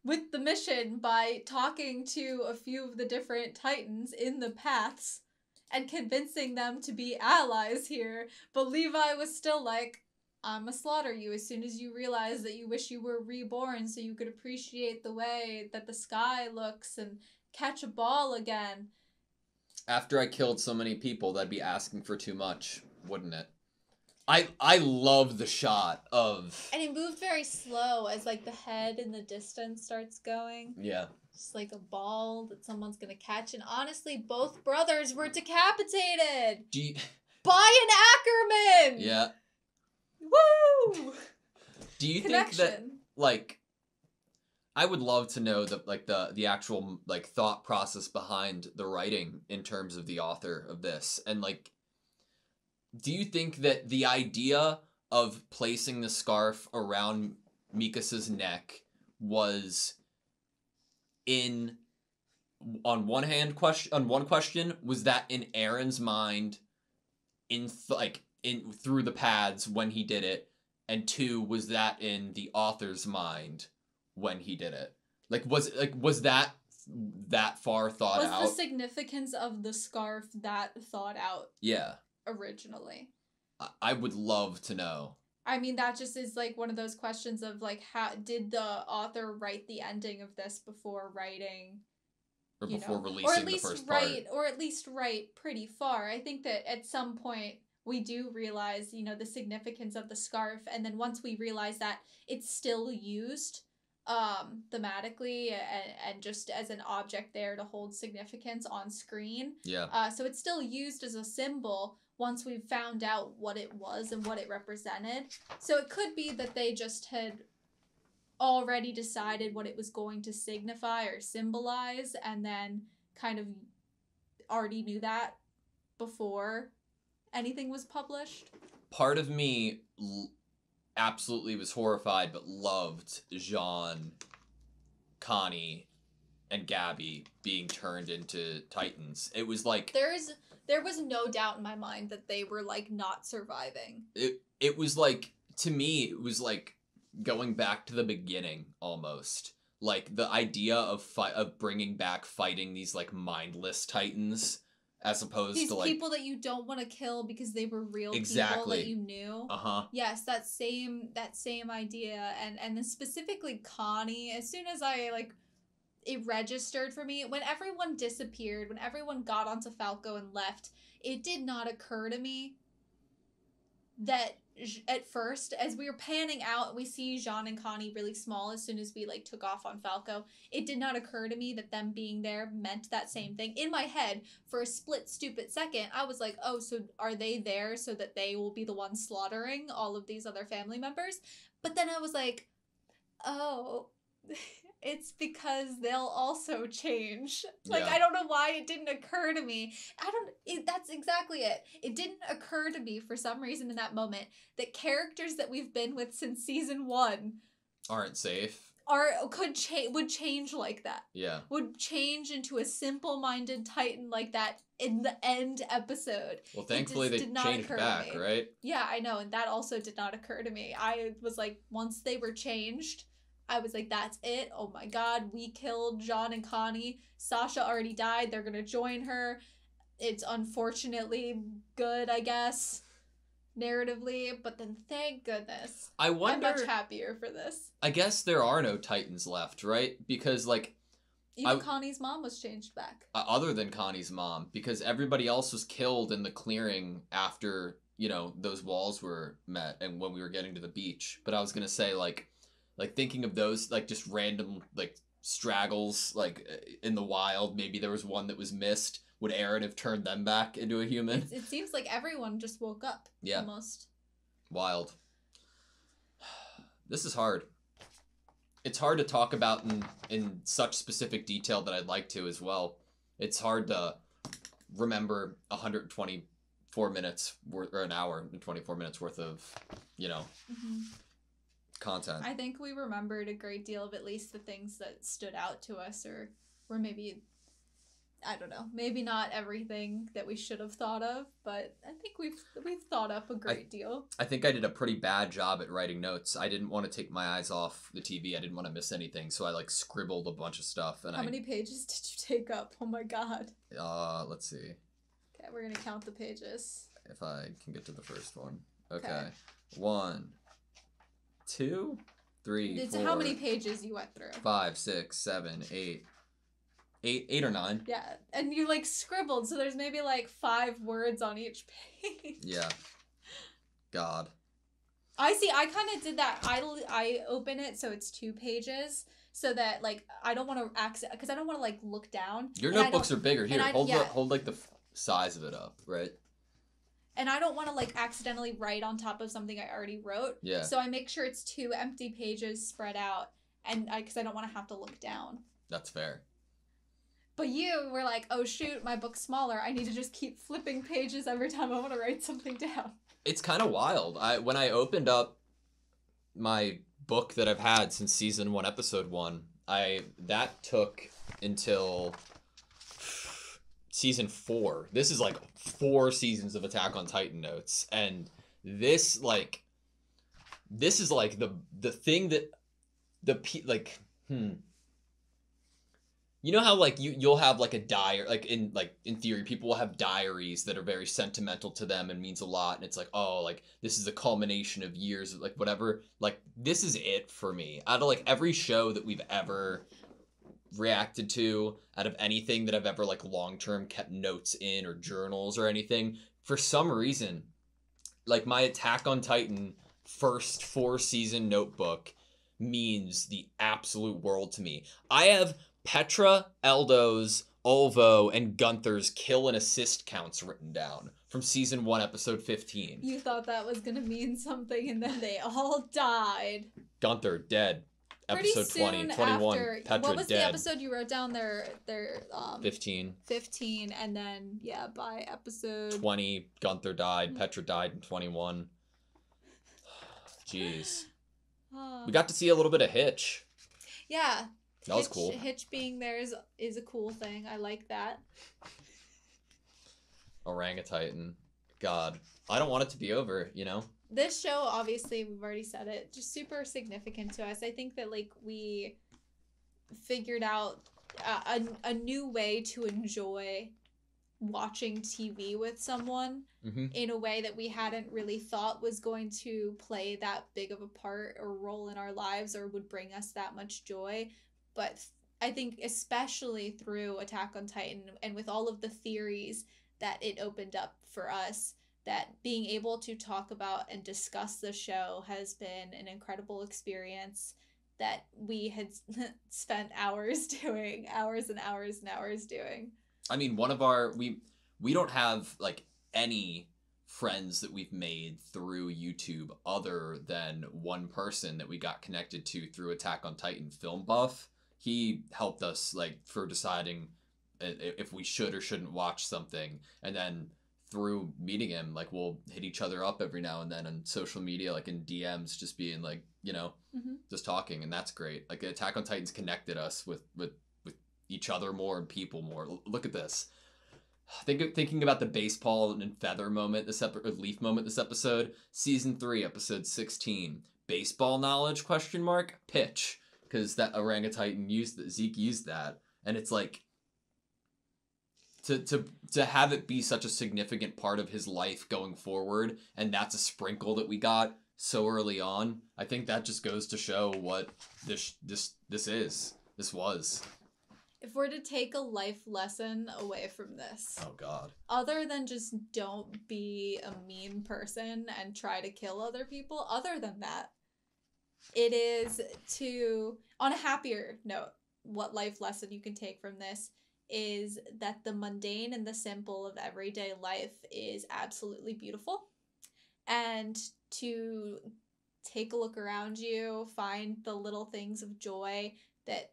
Speaker 1: with the mission by talking to a few of the different Titans in the paths and convincing them to be allies here. But Levi was still like, I'ma slaughter you as soon as you realize that you wish you were reborn so you could appreciate the way that the sky looks and catch a ball again.
Speaker 2: After I killed so many people, that'd be asking for too much, wouldn't it? I love the shot of...
Speaker 1: And it moved very slow as, like, the head in the distance starts going.
Speaker 2: Yeah.
Speaker 1: Just like a ball that someone's gonna catch. And honestly, both brothers were decapitated! By an Ackerman!
Speaker 2: Yeah.
Speaker 1: Woo!
Speaker 2: Do you think that, like... I would love to know the actual, like, thought process behind the writing in terms of the author of this. And, like... Do you think that the idea of placing the scarf around Mikasa's neck was on one question, was that in Eren's mind through the paths when he did it, and 2, was that in the author's mind when he did it? Was that far thought out?
Speaker 1: Was the significance of the scarf that thought out?
Speaker 2: Yeah.
Speaker 1: Originally.
Speaker 2: I would love to know.
Speaker 1: I mean, that just is like one of those questions of like, how did the author write the ending of this before writing,
Speaker 2: or before releasing the first part,
Speaker 1: or at least write pretty far. I think that at some point we do realize, the significance of the scarf, and then once we realize that it's still used thematically and just as an object there to hold significance on screen.
Speaker 2: Yeah.
Speaker 1: So it's still used as a symbol once we've found out what it was and what it represented. So it could be that they just had already decided what it was going to signify or symbolize, and then kind of already knew that before anything was published.
Speaker 2: Part of me absolutely was horrified but loved Jean, Connie, and Gabby being turned into Titans. It was like...
Speaker 1: There was no doubt in my mind that they were, like, not surviving.
Speaker 2: It was like, to me, it was like going back to the beginning, almost. Like, the idea of bringing back fighting these, like, mindless Titans, as opposed to, like... These
Speaker 1: people that you don't want to kill because they were real people that you knew.
Speaker 2: Uh-huh.
Speaker 1: Yes, that same idea. And then specifically Connie, as soon as I, like... It registered for me when everyone disappeared, when everyone got onto Falco and left. It did not occur to me that at first, as we were panning out, we see Jean and Connie really small as soon as we like took off on Falco. It did not occur to me that them being there meant that same thing. In my head, for a split stupid second, I was like, oh, so are they there so that they will be the ones slaughtering all of these other family members? But then I was like, oh... It's because they'll also change. Like, yeah. I don't know why it didn't occur to me. That's exactly it. It didn't occur to me for some reason in that moment that characters that we've been with since season 1
Speaker 2: aren't safe.
Speaker 1: would change like that.
Speaker 2: Yeah.
Speaker 1: Would change into a simple-minded Titan like that in the end episode.
Speaker 2: Well, thankfully they changed back, right?
Speaker 1: Yeah, I know, and that also did not occur to me. I was like, once they were changed, I was like, that's it. Oh my god, we killed John and Connie. Sasha already died. They're gonna join her. It's unfortunately good, I guess, narratively, but then thank goodness.
Speaker 2: I wonder.
Speaker 1: I'm much happier for this.
Speaker 2: I guess there are no Titans left, right? Because, like,
Speaker 1: even Connie's mom was changed back.
Speaker 2: Other than Connie's mom, because everybody else was killed in the clearing after, you know, those walls were met and when we were getting to the beach. But I was gonna say, like thinking of those, like, just random, like, straggles, like, in the wild. Maybe there was one that was missed. Would Eren have turned them back into a human?
Speaker 1: It seems like everyone just woke up.
Speaker 2: Yeah.
Speaker 1: Almost.
Speaker 2: Wild. This is hard. It's hard to talk about in such specific detail that I'd like to as well. It's hard to remember 124 minutes worth, or an hour and 24 minutes worth of, you know, content.
Speaker 1: I think we remembered a great deal of at least the things that stood out to us, or maybe, I don't know, maybe not everything that we should have thought of, but I think we've thought up a great deal. I
Speaker 2: think I did a pretty bad job at writing notes. I didn't want to take my eyes off the TV. I didn't want to miss anything, so I, like, scribbled a bunch of stuff. And
Speaker 1: How many pages did you take up? Oh my god.
Speaker 2: Let's see.
Speaker 1: Okay, we're gonna count the pages.
Speaker 2: If I can get to the first one. Okay. 1, 2, 3,
Speaker 1: it's
Speaker 2: 4.
Speaker 1: How many pages you went through?
Speaker 2: 5, 6, 7, 8. 8 or 9.
Speaker 1: Yeah, and you, like, scribbled, so there's maybe, like, 5 words on each page.
Speaker 2: Yeah. God.
Speaker 1: I see. I kind of did that. I open it so it's 2 pages, so that, like, I don't want to because I don't want to, like, look down.
Speaker 2: Your notebooks are bigger. Here, hold like the size of it up, right?
Speaker 1: And I don't want to, like, accidentally write on top of something I already wrote.
Speaker 2: Yeah.
Speaker 1: So I make sure it's 2 empty pages spread out, and because I don't want to have to look down.
Speaker 2: That's fair.
Speaker 1: But you were like, oh shoot, my book's smaller. I need to just keep flipping pages every time I want to write something down.
Speaker 2: It's kind of wild. When I opened up my book that I've had since season 1, episode 1, that took until season 4. This is like 4 seasons of Attack on Titan notes, and this is like the thing that you know how, like, you'll have, like, a diary, like, in theory, people will have diaries that are very sentimental to them and means a lot, and it's like, oh, like, this is a culmination of years of, like, whatever. Like, this is it for me. Out of, like, every show that we've ever reacted to, out of anything that I've ever, like, long-term kept notes in or journals or anything, for some reason, like, my Attack on Titan first 4-season notebook means the absolute world to me. I have Petra, Eldo's, Olvo, and Gunther's kill and assist counts written down from season 1, episode 15.
Speaker 1: You thought that was gonna mean something, and then they all died.
Speaker 2: Gunther, dead. Episode 20, 21,
Speaker 1: after,
Speaker 2: Petra,
Speaker 1: what was
Speaker 2: dead.
Speaker 1: the episode you wrote down there?
Speaker 2: 15.
Speaker 1: 15, and then, yeah, by episode
Speaker 2: 20, Gunther died. Petra died in 21. Jeez. We got to see a little bit of Hitch.
Speaker 1: Yeah.
Speaker 2: That was cool.
Speaker 1: Hitch being there is a cool thing. I like that.
Speaker 2: Orangutan. God. I don't want it to be over, you know?
Speaker 1: This show, obviously, we've already said it, just super significant to us. I think that, like, we figured out a new way to enjoy watching TV with someone in a way that we hadn't really thought was going to play that big of a part or role in our lives or would bring us that much joy. But I think especially through Attack on Titan and with all of the theories that it opened up for us, that being able to talk about and discuss the show has been an incredible experience that we had spent hours doing, hours and hours and hours doing.
Speaker 2: I mean, one of our, we don't have, like, any friends that we've made through YouTube other than one person that we got connected to through Attack on Titan Film Buff. He helped us, like, for deciding if we should or shouldn't watch something. And then through meeting him. Like, we'll hit each other up every now and then on social media, like in DMs, just being like, you know, just talking, and that's great. Like, Attack on Titan's connected us with each other more and people more. Look at this. Thinking about the baseball and feather moment leaf moment this episode. Season 3, episode 16. Baseball knowledge ? Pitch, because that orangutan Zeke used that, and it's like to have it be such a significant part of his life going forward, and that's a sprinkle that we got so early on. I think that just goes to show what this was.
Speaker 1: If we're to take a life lesson away from this,
Speaker 2: oh god,
Speaker 1: other than just don't be a mean person and try to kill other people, other than that, it is to, on a happier note, what life lesson you can take from this is that the mundane and the simple of everyday life is absolutely beautiful, and to take a look around you, find the little things of joy that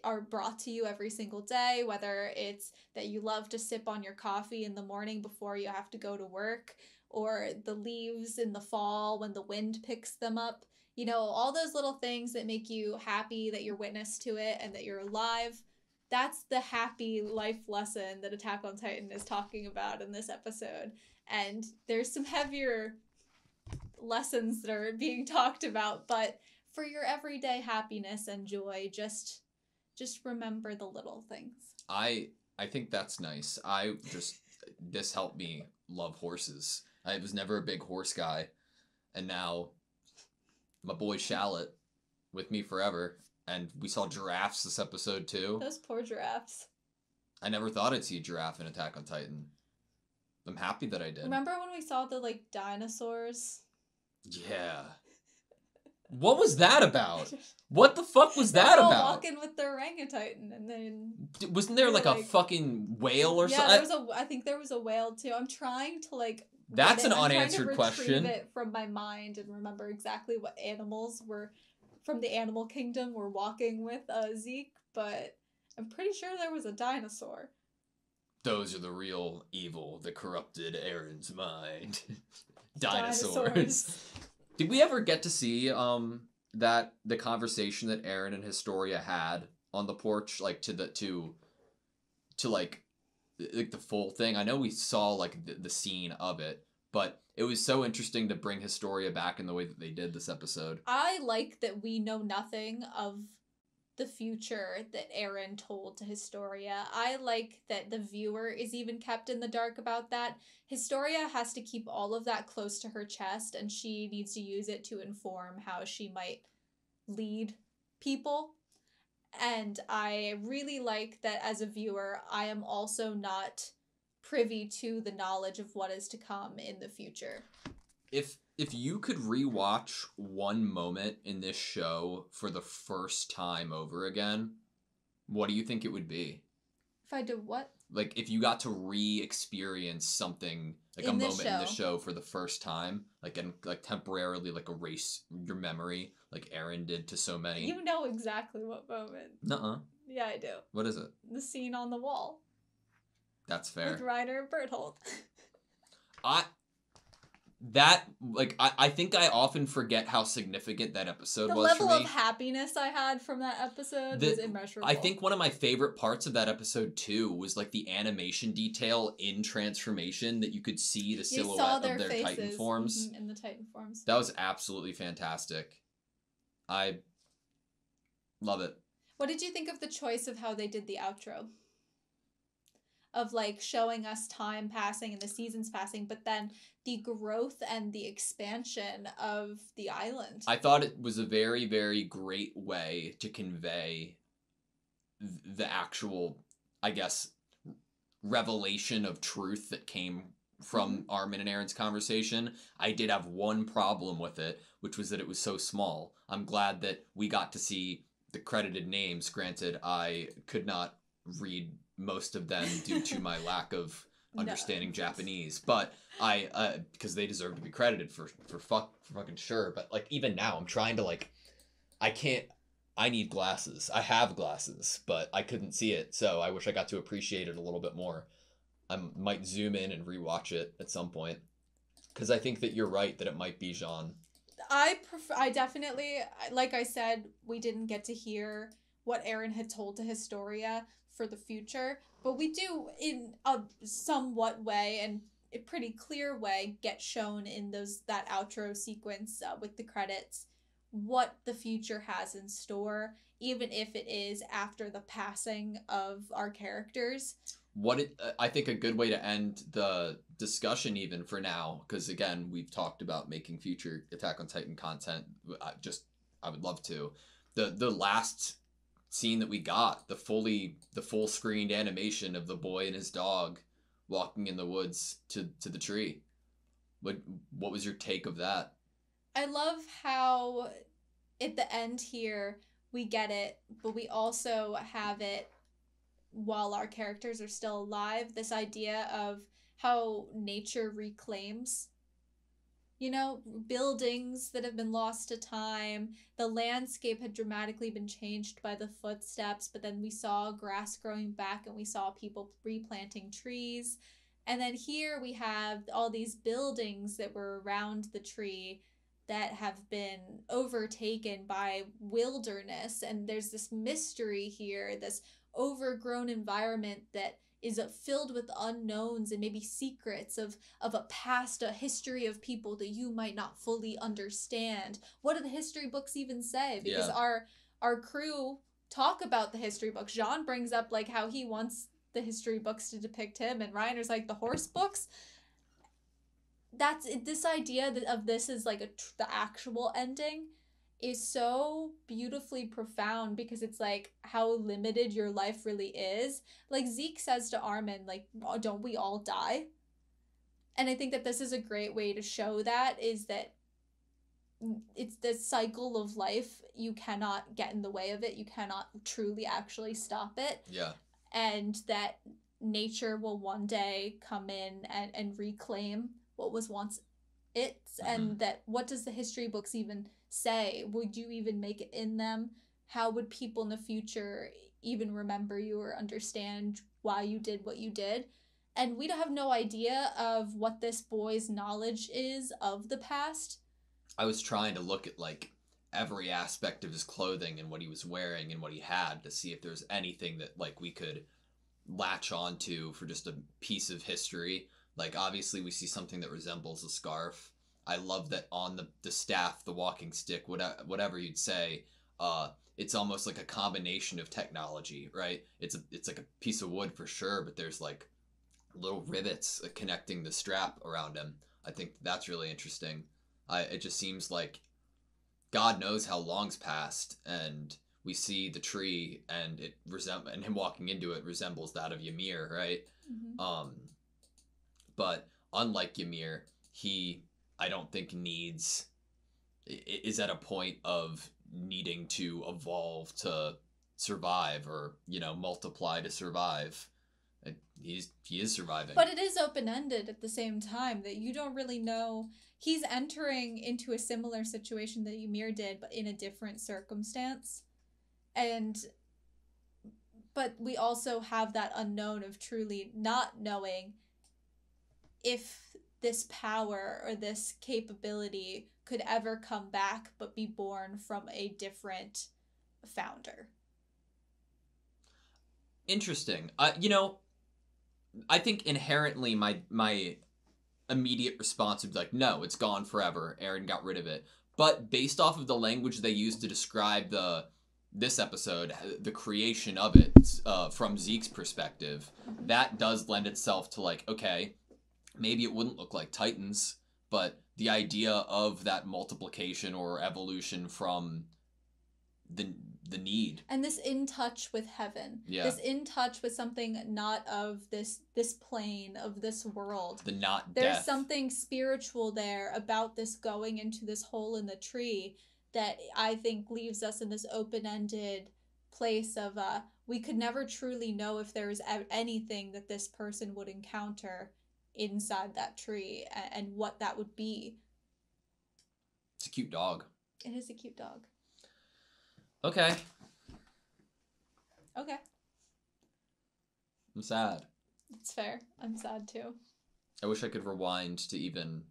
Speaker 1: are brought to you every single day, whether it's that you love to sip on your coffee in the morning before you have to go to work, or the leaves in the fall when the wind picks them up. You know, all those little things that make you happy that you're witness to it and that you're alive. That's the happy life lesson that Attack on Titan is talking about in this episode. And there's some heavier lessons that are being talked about, but for your everyday happiness and joy, just remember the little things.
Speaker 2: I think that's nice. This helped me love horses. I was never a big horse guy, and now my boy Shallot with me forever, and we saw giraffes this episode too.
Speaker 1: Those poor giraffes.
Speaker 2: I never thought I'd see a giraffe in Attack on Titan. I'm happy that I did.
Speaker 1: Remember when we saw the dinosaurs?
Speaker 2: Yeah. What was that about? What the fuck was that about?
Speaker 1: Walking with the orangutan, and then
Speaker 2: wasn't there like a fucking whale or something?
Speaker 1: Yeah, I think there was a whale too. I'm trying to
Speaker 2: That's an unanswered question.
Speaker 1: It from my mind and remember exactly what animals were from the animal kingdom were walking with Zeke, but I'm pretty sure there was a dinosaur.
Speaker 2: Those are the real evil that corrupted Aaron's mind. Dinosaurs. Did we ever get to see that the conversation that Aaron and Historia had on the porch, like to the full thing? I know we saw the scene of it, but it was so interesting to bring Historia back in the way that they did this episode.
Speaker 1: I like that we know nothing of the future that Aaron told to Historia. I like that the viewer is even kept in the dark about that. Historia has to keep all of that close to her chest, and she needs to use it to inform how she might lead people. And I really like that as a viewer, I am also not privy to the knowledge of what is to come in the future.
Speaker 2: If you could rewatch one moment in this show for the first time over again, what do you think it would be?
Speaker 1: If I did what?
Speaker 2: If you got to re-experience something, a moment in the show for the first time, and temporarily erase your memory, like Aaron did to so many.
Speaker 1: You know exactly what moment.
Speaker 2: Nuh-uh.
Speaker 1: Yeah, I do.
Speaker 2: What is it?
Speaker 1: The scene on the wall.
Speaker 2: That's fair.
Speaker 1: With Reiner and Berthold.
Speaker 2: I think I often forget how significant that episode was for me.
Speaker 1: The level of happiness I had from that episode was immeasurable.
Speaker 2: I think one of my favorite parts of that episode too was the animation detail in transformation that you could see the silhouette of their faces, Titan forms.
Speaker 1: In the Titan forms.
Speaker 2: That was absolutely fantastic. I love it.
Speaker 1: What did you think of the choice of how they did the outro? Of showing us time passing and the seasons passing, but then the growth and the expansion of the island.
Speaker 2: I thought it was a very, very great way to convey the actual, I guess, revelation of truth that came from Armin and Aaron's conversation. I did have one problem with it, which was that it was so small. I'm glad that we got to see the credited names. Granted, I could not read most of them due to my lack of understanding Japanese, but I because they deserve to be credited for fucking sure. But even now I'm trying to I need glasses. I have glasses, but I couldn't see it, so I wish I got to appreciate it a little bit more. I might zoom in and rewatch it at some point. Because I think that you're right that it might be Jean.
Speaker 1: I definitely, like I said, we didn't get to hear what Aaron had told to Historia for the future, but we do, in a somewhat way and a pretty clear way, get shown in that outro sequence with the credits what the future has in store, even if it is after the passing of our characters.
Speaker 2: I think a good way to end the discussion even for now, because again, we've talked about making future Attack on Titan content. I would love to. The last scene that we got, the full screened animation of the boy and his dog walking in the woods to the tree. What was your take of that?
Speaker 1: I love how at the end here we get it, but we also have it while our characters are still alive. This idea of how nature reclaims, buildings that have been lost to time. The landscape had dramatically been changed by the footsteps, but then we saw grass growing back and we saw people replanting trees. And then here we have all these buildings that were around the tree that have been overtaken by wilderness. And there's this mystery here, this overgrown environment that is filled with unknowns and maybe secrets of a past, a history of people that you might not fully understand. What do the history books even say? Because our crew talk about the history books. Jean brings up like how he wants the history books to depict him, and Reiner's like the horse books. That's this idea of this is like the actual ending is so beautifully profound, because it's like how limited your life really is. Like Zeke says to Armin, like, oh, don't we all die? And I think that this is a great way to show that, is that it's the cycle of life. You cannot get in the way of it. You cannot truly actually stop it.
Speaker 2: Yeah.
Speaker 1: And that nature will one day come in and reclaim what was once its. And that, what does the history books even say? Would you even make it in them? How would people in the future even remember you or understand why you did what you did? And we don't have no idea of what this boy's knowledge is of the past.
Speaker 2: I was trying to look at like every aspect of his clothing and what he was wearing and what he had to see if there's anything that like we could latch onto for just a piece of history. Like obviously we see something that resembles a scarf. I love that on the staff, the walking stick, whatever you'd say, it's almost like a combination of technology, right? It's like a piece of wood for sure, but there's like little rivets connecting the strap around him. I think that's really interesting. It just seems like God knows how long's passed, and we see the tree, and and him walking into it resembles that of Ymir, right? Mm-hmm. But unlike Ymir, I don't think is at a point of needing to evolve to survive, or multiply to survive. He is surviving.
Speaker 1: But it is open-ended at the same time, that you don't really know. He's entering into a similar situation that Ymir did, but in a different circumstance. But we also have that unknown of truly not knowing if this power or this capability could ever come back but be born from a different founder.
Speaker 2: Interesting. I think inherently my immediate response would be like, no, it's gone forever. Aaron got rid of it. But based off of the language they used to describe this episode, the creation of it, from Zeke's perspective, that does lend itself to like, okay, maybe it wouldn't look like Titans, but the idea of that multiplication or evolution from the need,
Speaker 1: and this in touch with heaven, this in touch with something not of this plane of this world, there's
Speaker 2: death.
Speaker 1: Something spiritual there about this going into this hole in the tree that I think leaves us in this open-ended place of we could never truly know if there's anything that this person would encounter inside that tree and what that would be.
Speaker 2: It's a cute dog.
Speaker 1: It is a cute dog.
Speaker 2: Okay.
Speaker 1: I'm
Speaker 2: sad.
Speaker 1: It's fair. I'm sad too.
Speaker 2: I wish I could rewind to even.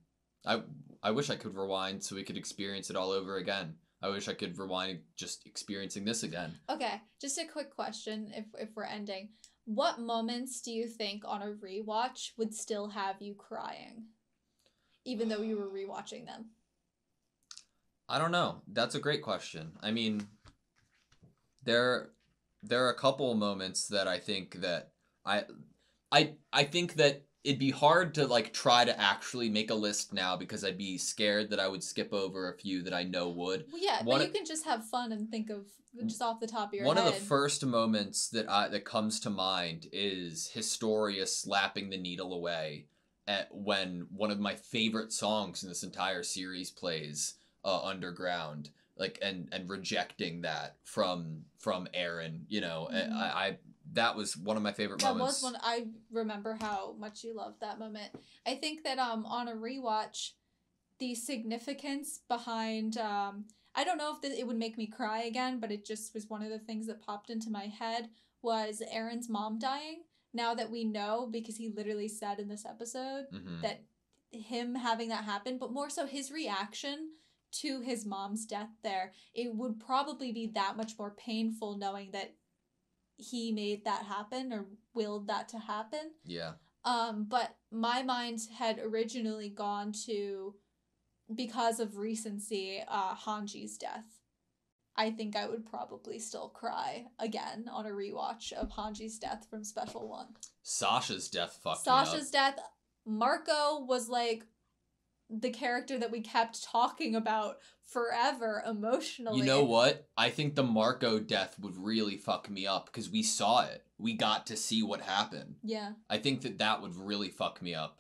Speaker 2: I wish I could rewind so we could experience it all over again. I wish I could rewind just experiencing this again.
Speaker 1: Okay, just a quick question if we're ending. What moments do you think on a rewatch would still have you crying? Even though you were rewatching them?
Speaker 2: I don't know. That's a great question. I mean, there are a couple moments that I think that I think that it'd be hard to like try to actually make a list now because I'd be scared that I would skip over a few that I know would.
Speaker 1: Well, yeah, but you can just have fun and think of just off the top of your
Speaker 2: head. One of the first moments that comes to mind is Historia slapping the needle away at when one of my favorite songs in this entire series plays, Underground, like and rejecting that from Eren, you know. Mm-hmm. I that was one of my favorite moments.
Speaker 1: That was one. I remember how much you loved that moment. I think that on a rewatch, the significance behind I don't know if it would make me cry again, but it just was one of the things that popped into my head was Eren's mom dying. Now that we know, because he literally said in this episode that him having that happen, but more so his reaction to his mom's death there, it would probably be that much more painful knowing that he made that happen or willed that to happen.
Speaker 2: Yeah.
Speaker 1: But my mind had originally gone to, because of recency, Hanji's death. I think I would probably still cry again on a rewatch of Hanji's death from Special 1.
Speaker 2: Sasha's death fucked me up.
Speaker 1: Sasha's death. Marco was like the character that we kept talking about forever emotionally.
Speaker 2: You know what? I think the Marco death would really fuck me up because we saw it. We got to see what happened.
Speaker 1: Yeah.
Speaker 2: I think that would really fuck me up.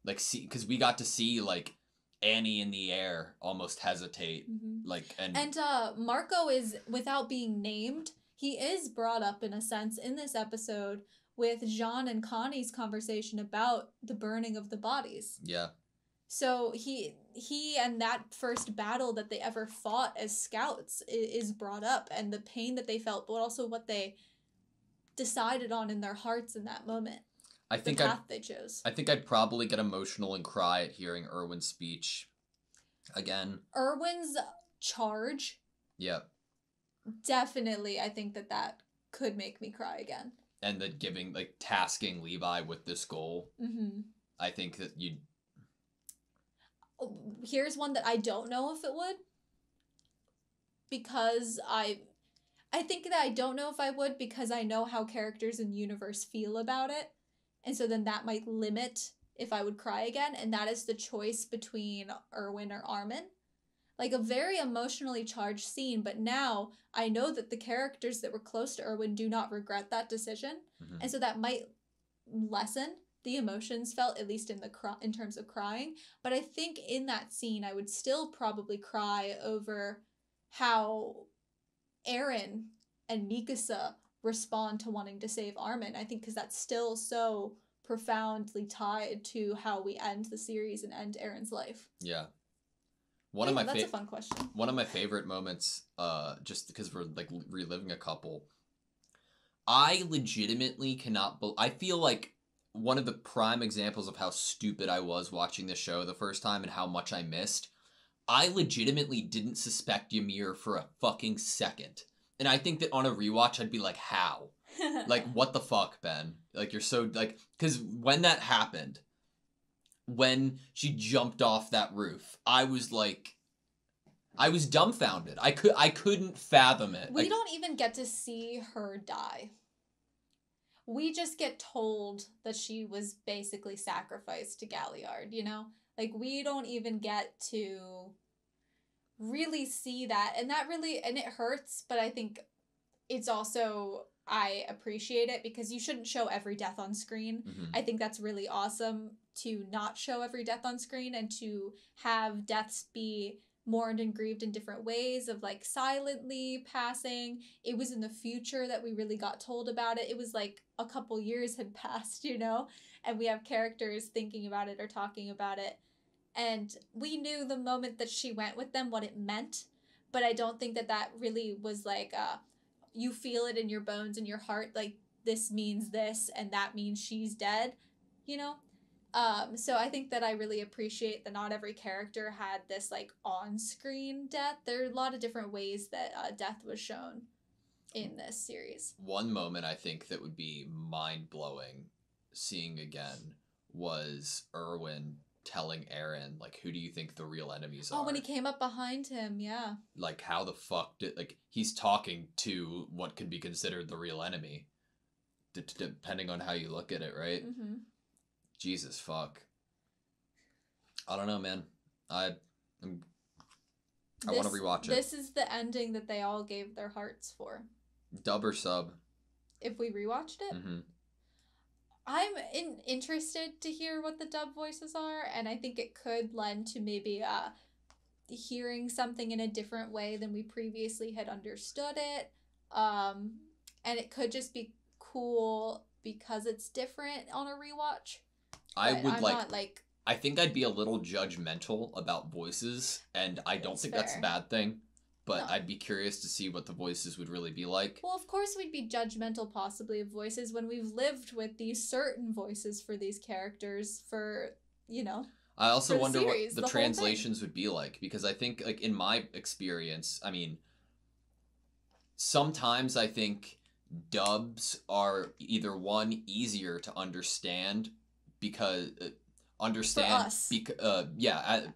Speaker 2: Like, see, because we got to see, like, Annie in the air almost hesitate. Mm-hmm. Like, and
Speaker 1: Marco is, without being named, he is brought up in a sense in this episode with Jean and Connie's conversation about the burning of the bodies.
Speaker 2: Yeah.
Speaker 1: So he and that first battle that they ever fought as scouts is brought up, and the pain that they felt, but also what they decided on in their hearts in that moment.
Speaker 2: I think
Speaker 1: the path they chose.
Speaker 2: I think I'd probably get emotional and cry at hearing Erwin's speech again.
Speaker 1: Erwin's charge.
Speaker 2: Yep.
Speaker 1: Definitely, I think that could make me cry again.
Speaker 2: And that tasking Levi with this goal.
Speaker 1: Mm-hmm.
Speaker 2: I think that you'd.
Speaker 1: Here's one that I don't know if it would. Because I think that I don't know if I would because I know how characters in the universe feel about it. And so then that might limit if I would cry again. And that is the choice between Erwin or Armin. Like a very emotionally charged scene. But now I know that the characters that were close to Erwin do not regret that decision. Mm-hmm. And so that might lessen the emotions felt, at least in terms of crying. But I think in that scene, I would still probably cry over how Eren and Mikasa respond to wanting to save Armin. I think because that's still so profoundly tied to how we end the series and end Eren's life.
Speaker 2: Yeah.
Speaker 1: That's a fun question.
Speaker 2: One of my favorite moments, just because we're like reliving a couple, I legitimately cannot. I feel like one of the prime examples of how stupid I was watching this show the first time and how much I missed. I legitimately didn't suspect Ymir for a fucking second. And I think that on a rewatch, I'd be like, how? Like, what the fuck, Ben? Like, you're so, like, because when that happened, when she jumped off that roof, I was dumbfounded. I couldn't fathom it.
Speaker 1: We don't even get to see her die. We just get told that she was basically sacrificed to Galliard, you know? Like, we don't even get to really see that. And it hurts, but I think it's also, I appreciate it because you shouldn't show every death on screen. Mm-hmm. I think that's really awesome to not show every death on screen and to have deaths be mourned and grieved in different ways of like silently passing. It was in the future that we really got told about it. It was like a couple years had passed, you know, and we have characters thinking about it or talking about it. And we knew the moment that she went with them what it meant, but I don't think that really was like you feel it in your bones and your heart. Like this means this and that means she's dead, you know? So I think that I really appreciate that not every character had this like on-screen death. There are a lot of different ways that death was shown in this series.
Speaker 2: One moment I think that would be mind-blowing seeing again was Erwin telling Eren, like, who do you think the real enemies are?
Speaker 1: Oh, when he came up behind him, yeah.
Speaker 2: Like, how the fuck did, like, he's talking to what could be considered the real enemy, depending on how you look at it, right?
Speaker 1: Mm-hmm.
Speaker 2: Jesus fuck. I don't know, man. I want to rewatch it.
Speaker 1: This is the ending that they all gave their hearts for.
Speaker 2: Dub or sub?
Speaker 1: If we rewatched it?
Speaker 2: Mm-hmm.
Speaker 1: I'm interested to hear what the dub voices are, and I think it could lend to maybe hearing something in a different way than we previously had understood it. And it could just be cool because it's different on a rewatch.
Speaker 2: I would
Speaker 1: not,
Speaker 2: I think I'd be a little judgmental about voices, and I don't think that's a bad thing. But no. I'd be curious to see what the voices would really be like.
Speaker 1: Well, of course we'd be judgmental possibly of voices when we've lived with these certain voices for these characters for, you know.
Speaker 2: I also wonder what the translations would be like, because I think, like, in my experience, I mean, sometimes I think dubs are either one, easier to understand because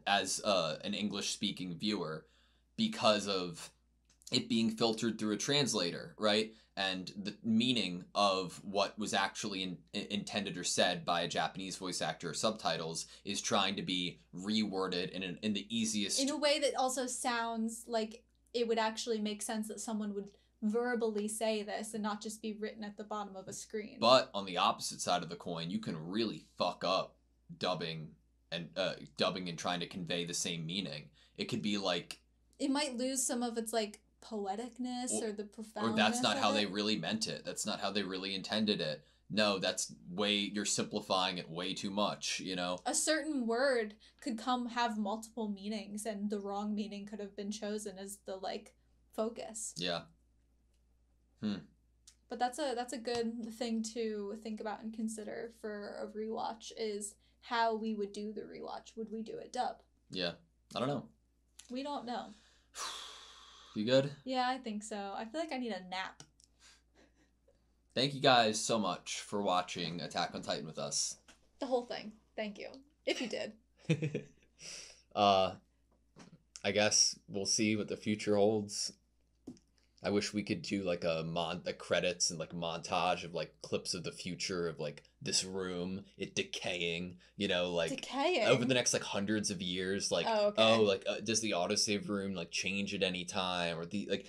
Speaker 2: as an English speaking viewer, because of it being filtered through a translator, right? And the meaning of what was actually intended or said by a Japanese voice actor or subtitles is trying to be reworded in the easiest...
Speaker 1: In a way that also sounds like it would actually make sense that someone would verbally say this and not just be written at the bottom of a screen.
Speaker 2: But on the opposite side of the coin, you can really fuck up dubbing and trying to convey the same meaning. It could be like...
Speaker 1: It might lose some of its, like, poeticness or the profoundness.
Speaker 2: Or that's not how they really meant it. That's not how they really intended it. No, you're simplifying it way too much, you know?
Speaker 1: A certain word could have multiple meanings, and the wrong meaning could have been chosen as the, like, focus.
Speaker 2: Yeah.
Speaker 1: But that's a good thing to think about and consider for a rewatch, is how we would do the rewatch. Would we do it dub?
Speaker 2: Yeah. I don't know.
Speaker 1: We don't know.
Speaker 2: You good?
Speaker 1: Yeah, I think so. I feel like I need a nap.
Speaker 2: Thank you guys so much for watching Attack on Titan with us.
Speaker 1: The whole thing. Thank you. If you did.
Speaker 2: I guess we'll see what the future holds. I wish we could do like the credits and like a montage of like clips of the future of like this room, it decaying, you know, like
Speaker 1: decaying
Speaker 2: over the next like hundreds of years, like does the autosave room like change at any time, or the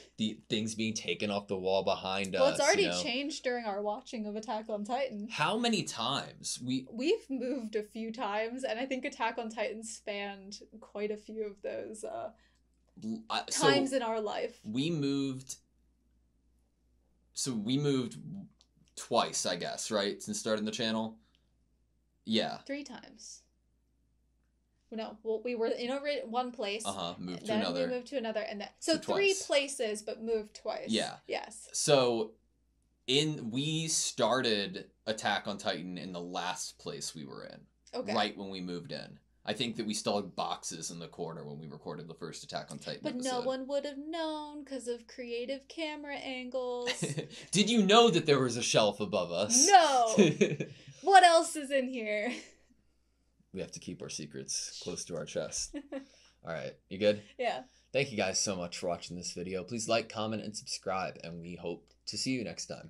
Speaker 2: things being taken off the wall behind us?
Speaker 1: Well, it's already changed during our watching of Attack on Titan.
Speaker 2: How many times?
Speaker 1: We've moved a few times, and I think Attack on Titan spanned quite a few of those times in our life.
Speaker 2: We moved twice, I guess, right? Since starting the channel? Yeah.
Speaker 1: 3 times. No, well, we were in one place.
Speaker 2: Moved to another.
Speaker 1: Then we moved to another, and then... So 3 places, but moved twice.
Speaker 2: Yeah.
Speaker 1: Yes.
Speaker 2: So, we started Attack on Titan in the last place we were in.
Speaker 1: Okay.
Speaker 2: Right when we moved in. I think that we still had boxes in the corner when we recorded the first Attack on Titan episode.
Speaker 1: No one would have known because of creative camera angles.
Speaker 2: Did you know that there was a shelf above us?
Speaker 1: No! What else is in here?
Speaker 2: We have to keep our secrets close to our chest. All right, you good?
Speaker 1: Yeah.
Speaker 2: Thank you guys so much for watching this video. Please like, comment, and subscribe, and we hope to see you next time.